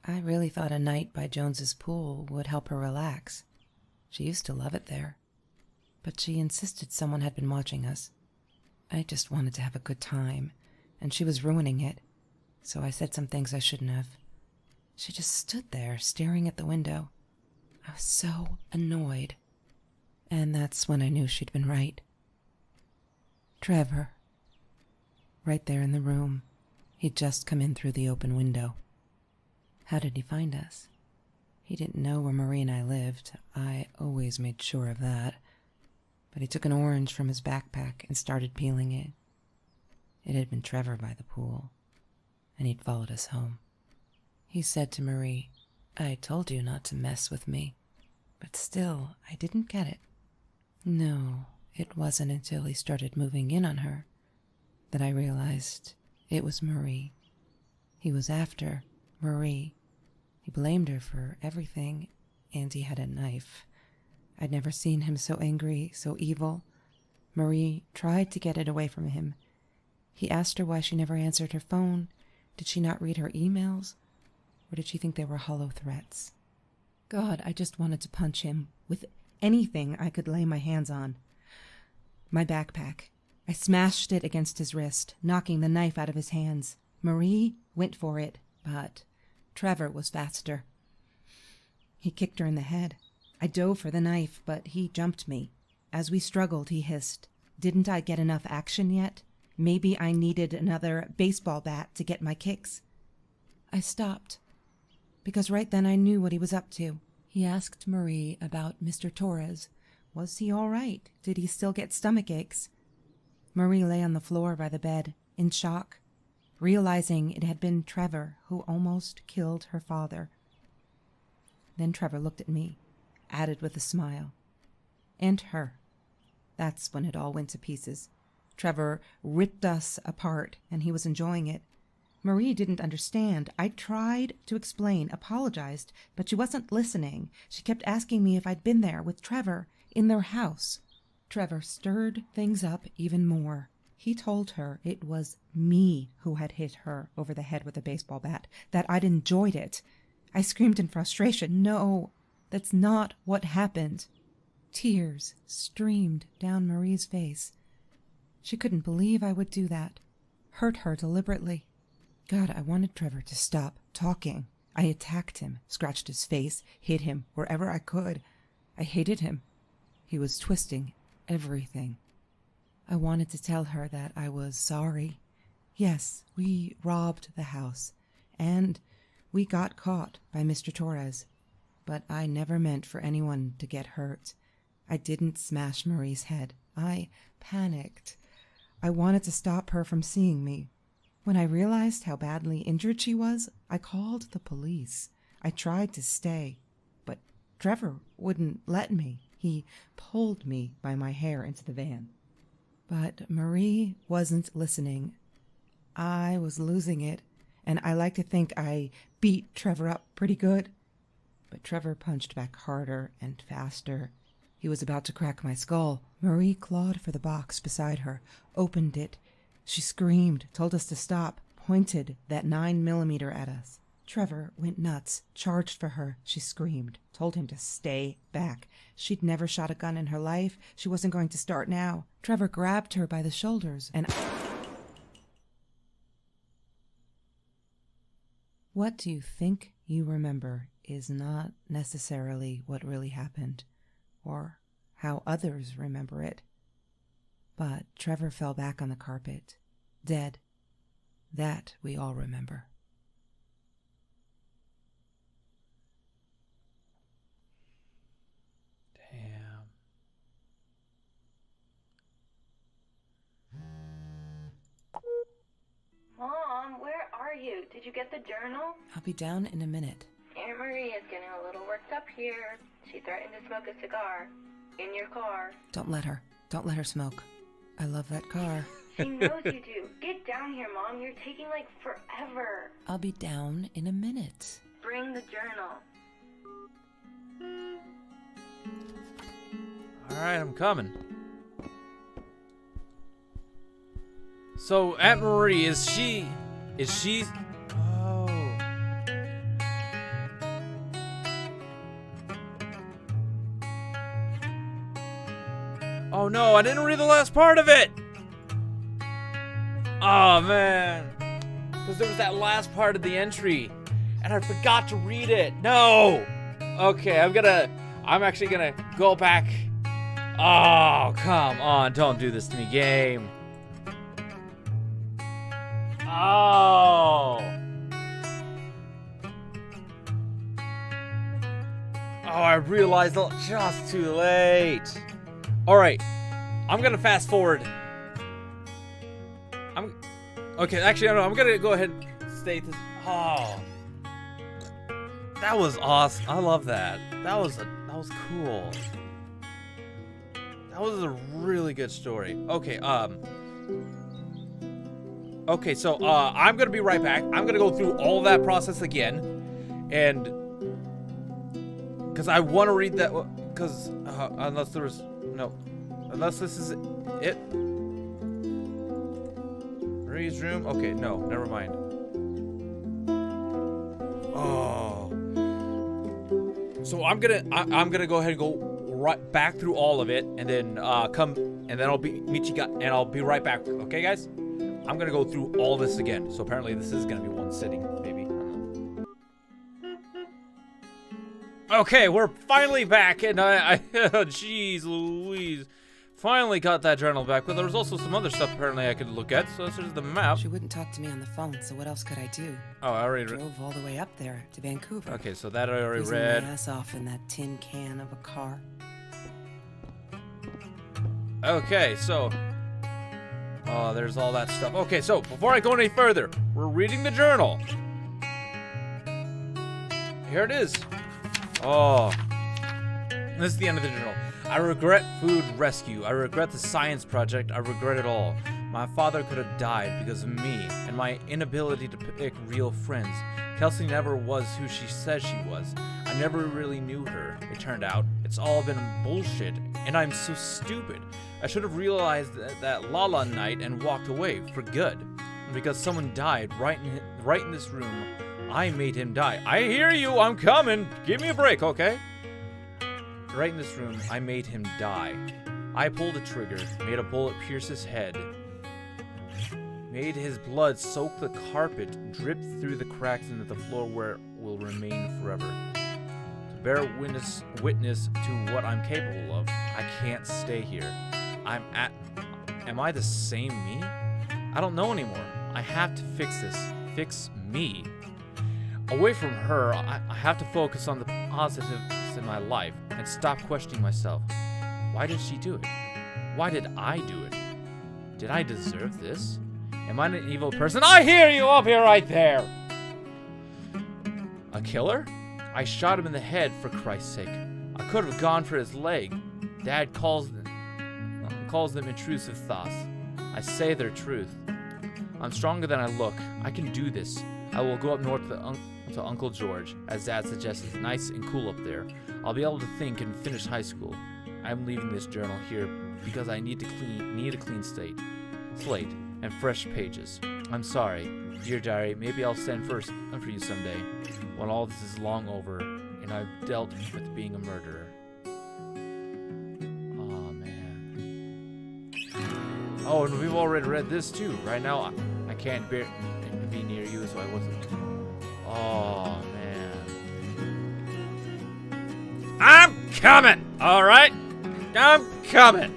I really thought a night by Jones's pool would help her relax. She used to love it there. But she insisted someone had been watching us. I just wanted to have a good time, and she was ruining it. So I said some things I shouldn't have. She just stood there, staring at the window. I was so annoyed. And that's when I knew she'd been right. Trevor. Right there in the room. He'd just come in through the open window. How did he find us? He didn't know where Marie and I lived. I always made sure of that. But he took an orange from his backpack and started peeling it. It had been Trevor by the pool, and he'd followed us home. He said to Marie, "I told you not to mess with me." But still, I didn't get it. No, it wasn't until he started moving in on her that I realized it was Marie. He was after Marie. He blamed her for everything, and he had a knife. I'd never seen him so angry, so evil. Marie tried to get it away from him. He asked her why she never answered her phone. Did she not read her emails? Or did she think they were hollow threats? God, I just wanted to punch him with anything I could lay my hands on. My backpack. I smashed it against his wrist, knocking the knife out of his hands. Marie went for it, but Trevor was faster. He kicked her in the head. I dove for the knife, but he jumped me. As we struggled, he hissed, "Didn't I get enough action yet? Maybe I needed another baseball bat to get my kicks." I stopped, because right then I knew what he was up to. He asked Marie about Mr. Torres. Was he all right? Did he still get stomach aches? Marie lay on the floor by the bed, in shock, realizing it had been Trevor who almost killed her father. Then Trevor looked at me, added with a smile. And her. That's when it all went to pieces. Trevor ripped us apart, and he was enjoying it. Marie didn't understand. I tried to explain, apologized, but she wasn't listening. She kept asking me if I'd been there with Trevor in their house. Trevor stirred things up even more. He told her it was me who had hit her over the head with a baseball bat, that I'd enjoyed it. I screamed in frustration. No, that's not what happened. Tears streamed down Marie's face. She couldn't believe I would do that. Hurt her deliberately. God, I wanted Trevor to stop talking. I attacked him, scratched his face, hit him wherever I could. I hated him. He was twisting everything. I wanted to tell her that I was sorry. Yes, we robbed the house, and we got caught by Mr. Torres. But I never meant for anyone to get hurt. I didn't smash Marie's head. I panicked. I wanted to stop her from seeing me. When I realized how badly injured she was, I called the police. I tried to stay, but Trevor wouldn't let me. He pulled me by my hair into the van. But Marie wasn't listening. I was losing it, and I like to think I beat Trevor up pretty good. But Trevor punched back harder and faster. He was about to crack my skull. Marie clawed for the box beside her, opened it. She screamed, told us to stop, pointed that 9mm at us. Trevor went nuts, charged for her. She screamed, told him to stay back. She'd never shot a gun in her life. She wasn't going to start now. Trevor grabbed her by the shoulders and... What you think you remember is not necessarily what really happened, or how others remember it. But Trevor fell back on the carpet, dead. That we all remember. Damn. Mom, where are you? Did you get the journal? I'll be down in a minute. Aunt Marie is getting a little worked up here. She threatened to smoke a cigar. In your car. Don't let her. Don't let her smoke. I love that car. She knows you do. Get down here, Mom. You're taking, like, forever. I'll be down in a minute. Bring the journal. Alright, I'm coming. So, Aunt Marie, is she... Oh. Oh no, I didn't read the last part of it! Oh man. Because there was that last part of the entry, and I forgot to read it. No! Okay, I'm actually gonna go back. Oh, come on, don't do this to me, game. Oh. Oh, I realized just too late. Alright, I'm gonna fast forward. Okay, actually, no, I'm gonna go ahead and state this. Oh. That was awesome. I love that. That was cool. That was a really good story. Okay, okay, so I'm gonna be right back. I'm gonna go through all that process again, and because I want to read that. Because unless there was unless this is it. Marie's room. Okay, no, never mind. Oh. So I'm gonna go ahead and go right back through all of it, and then I'll be right back. Okay, guys? I'm gonna go through all this again. So apparently this is gonna be one sitting, maybe. Okay, we're finally back, and jeez Louise, finally got that journal back. But there was also some other stuff apparently I could look at. So this is the map. She wouldn't talk to me on the phone, so what else could I do? Oh, I already drove all the way up there to Vancouver. Okay, so that I already Freezing read. my ass off in that tin can of a car. Okay, so there's all that stuff. Okay, so before I go any further, we're reading the journal. Here it is. Oh, this is the end of the journal. I regret food rescue. I regret the science project. I regret it all. My father could have died because of me and my inability to pick real friends. Kelsey never was who she says she was. I never really knew her. It turned out it's all been bullshit, and I'm so stupid. I should have realized that Lala night and walked away for good. And because someone died right in this room, I made him die. I hear you. I'm coming. Give me a break, okay? Right in this room, I made him die. I pulled the trigger, made a bullet pierce his head, made his blood soak the carpet, drip through the cracks into the floor where it will remain forever. To bear witness to what I'm capable of, I can't stay here. Am I the same me? I don't know anymore. I have to fix this. Fix me. Away from her, I have to focus on the positives in my life and stop questioning myself. Why did she do it? Why did I do it? Did I deserve this? Am I an evil person? I hear you up here right there! A killer? I shot him in the head, for Christ's sake. I could have gone for his leg. Dad calls them intrusive thoughts. I say they're truth. I'm stronger than I look. I can do this. I will go up north to Uncle George, as Dad suggests. It's nice and cool up there. I'll be able to think and finish high school. I'm leaving this journal here because I need a clean slate and fresh pages. I'm sorry. Dear diary, maybe I'll stand for you someday, when all this is long over, and I've dealt with being a murderer. Oh, man. Oh, and we've already read this, too. Right now, I can't be near you, so I wasn't. Oh, man. I'm coming, all right? I'm coming.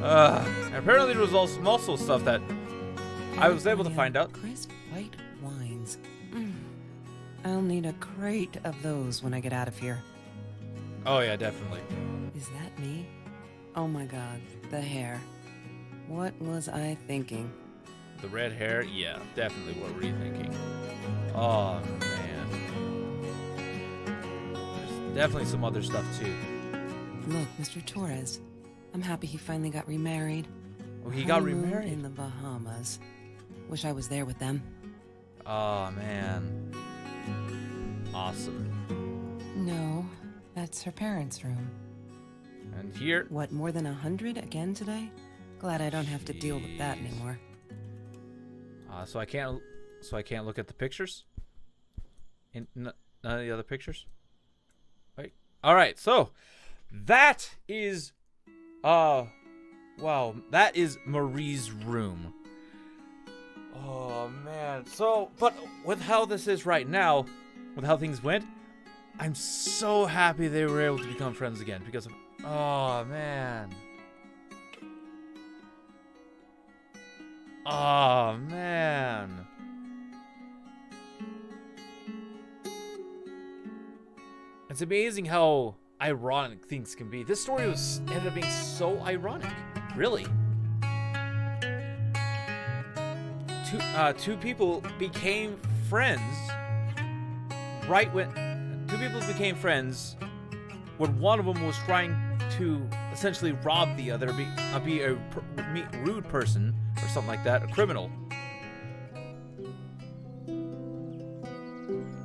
And apparently there was also stuff that I was able to find out. Crisp white wines. I'll need a crate of those when I get out of here. Oh yeah, definitely. Is that me? Oh my god, the hair. What was I thinking? The red hair, yeah, definitely. What were you thinking? Oh man. There's definitely some other stuff too. Look, Mr. Torres. I'm happy he finally got remarried. Oh, he got Honeymoon remarried? in the Bahamas. Wish I was there with them. Oh man. Awesome. No, that's her parents' room. And here, What, more than 100 again today? Glad I don't have to deal with that anymore. so I can't look at the pictures. None of the other pictures. Right. All right. So that is, wow, that is Marie's room. Oh man. So, but with how this is right now, with how things went, I'm so happy they were able to become friends again because of, oh man. Oh man. It's amazing how ironic things can be. This story ended up being so ironic. Really. Two people became friends right when one of them was trying to essentially rob the other, be a rude person or something like that, a criminal.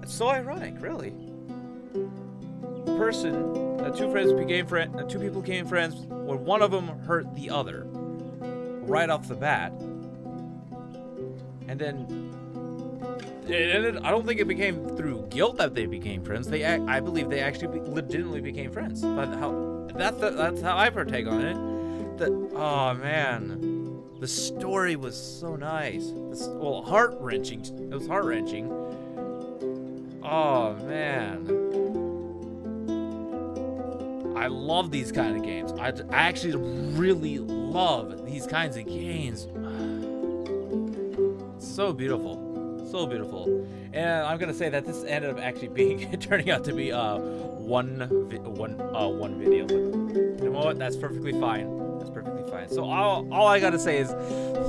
It's so ironic, really. Two people became friends when one of them hurt the other right off the bat. And then I don't think it became through guilt that they became friends. I believe they actually legitimately became friends. But that's how I partake on it. Oh man, the story was so nice. Heart-wrenching. It was heart-wrenching. Oh man, I love these kind of games. I actually really love these kinds of games. So beautiful. So beautiful. And I'm gonna say that this ended up actually turning out to be one video, but you know what? That's perfectly fine. That's perfectly fine. So all I gotta say is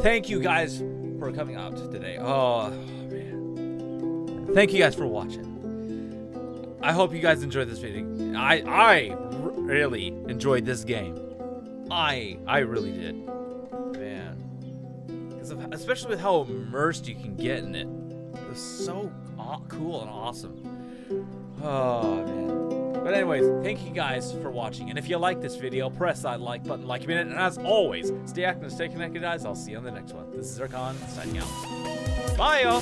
thank you guys for coming out today. Oh man, thank you guys for watching. I hope you guys enjoyed this video. I really enjoyed this game. I really did, man. Especially with how immersed you can get in it. It was so cool and awesome. Oh, man. But anyways, thank you guys for watching. And if you like this video, press that like button, like a minute. And as always, stay active, stay connected, guys. I'll see you on the next one. This is Zircon, signing out. Bye, y'all.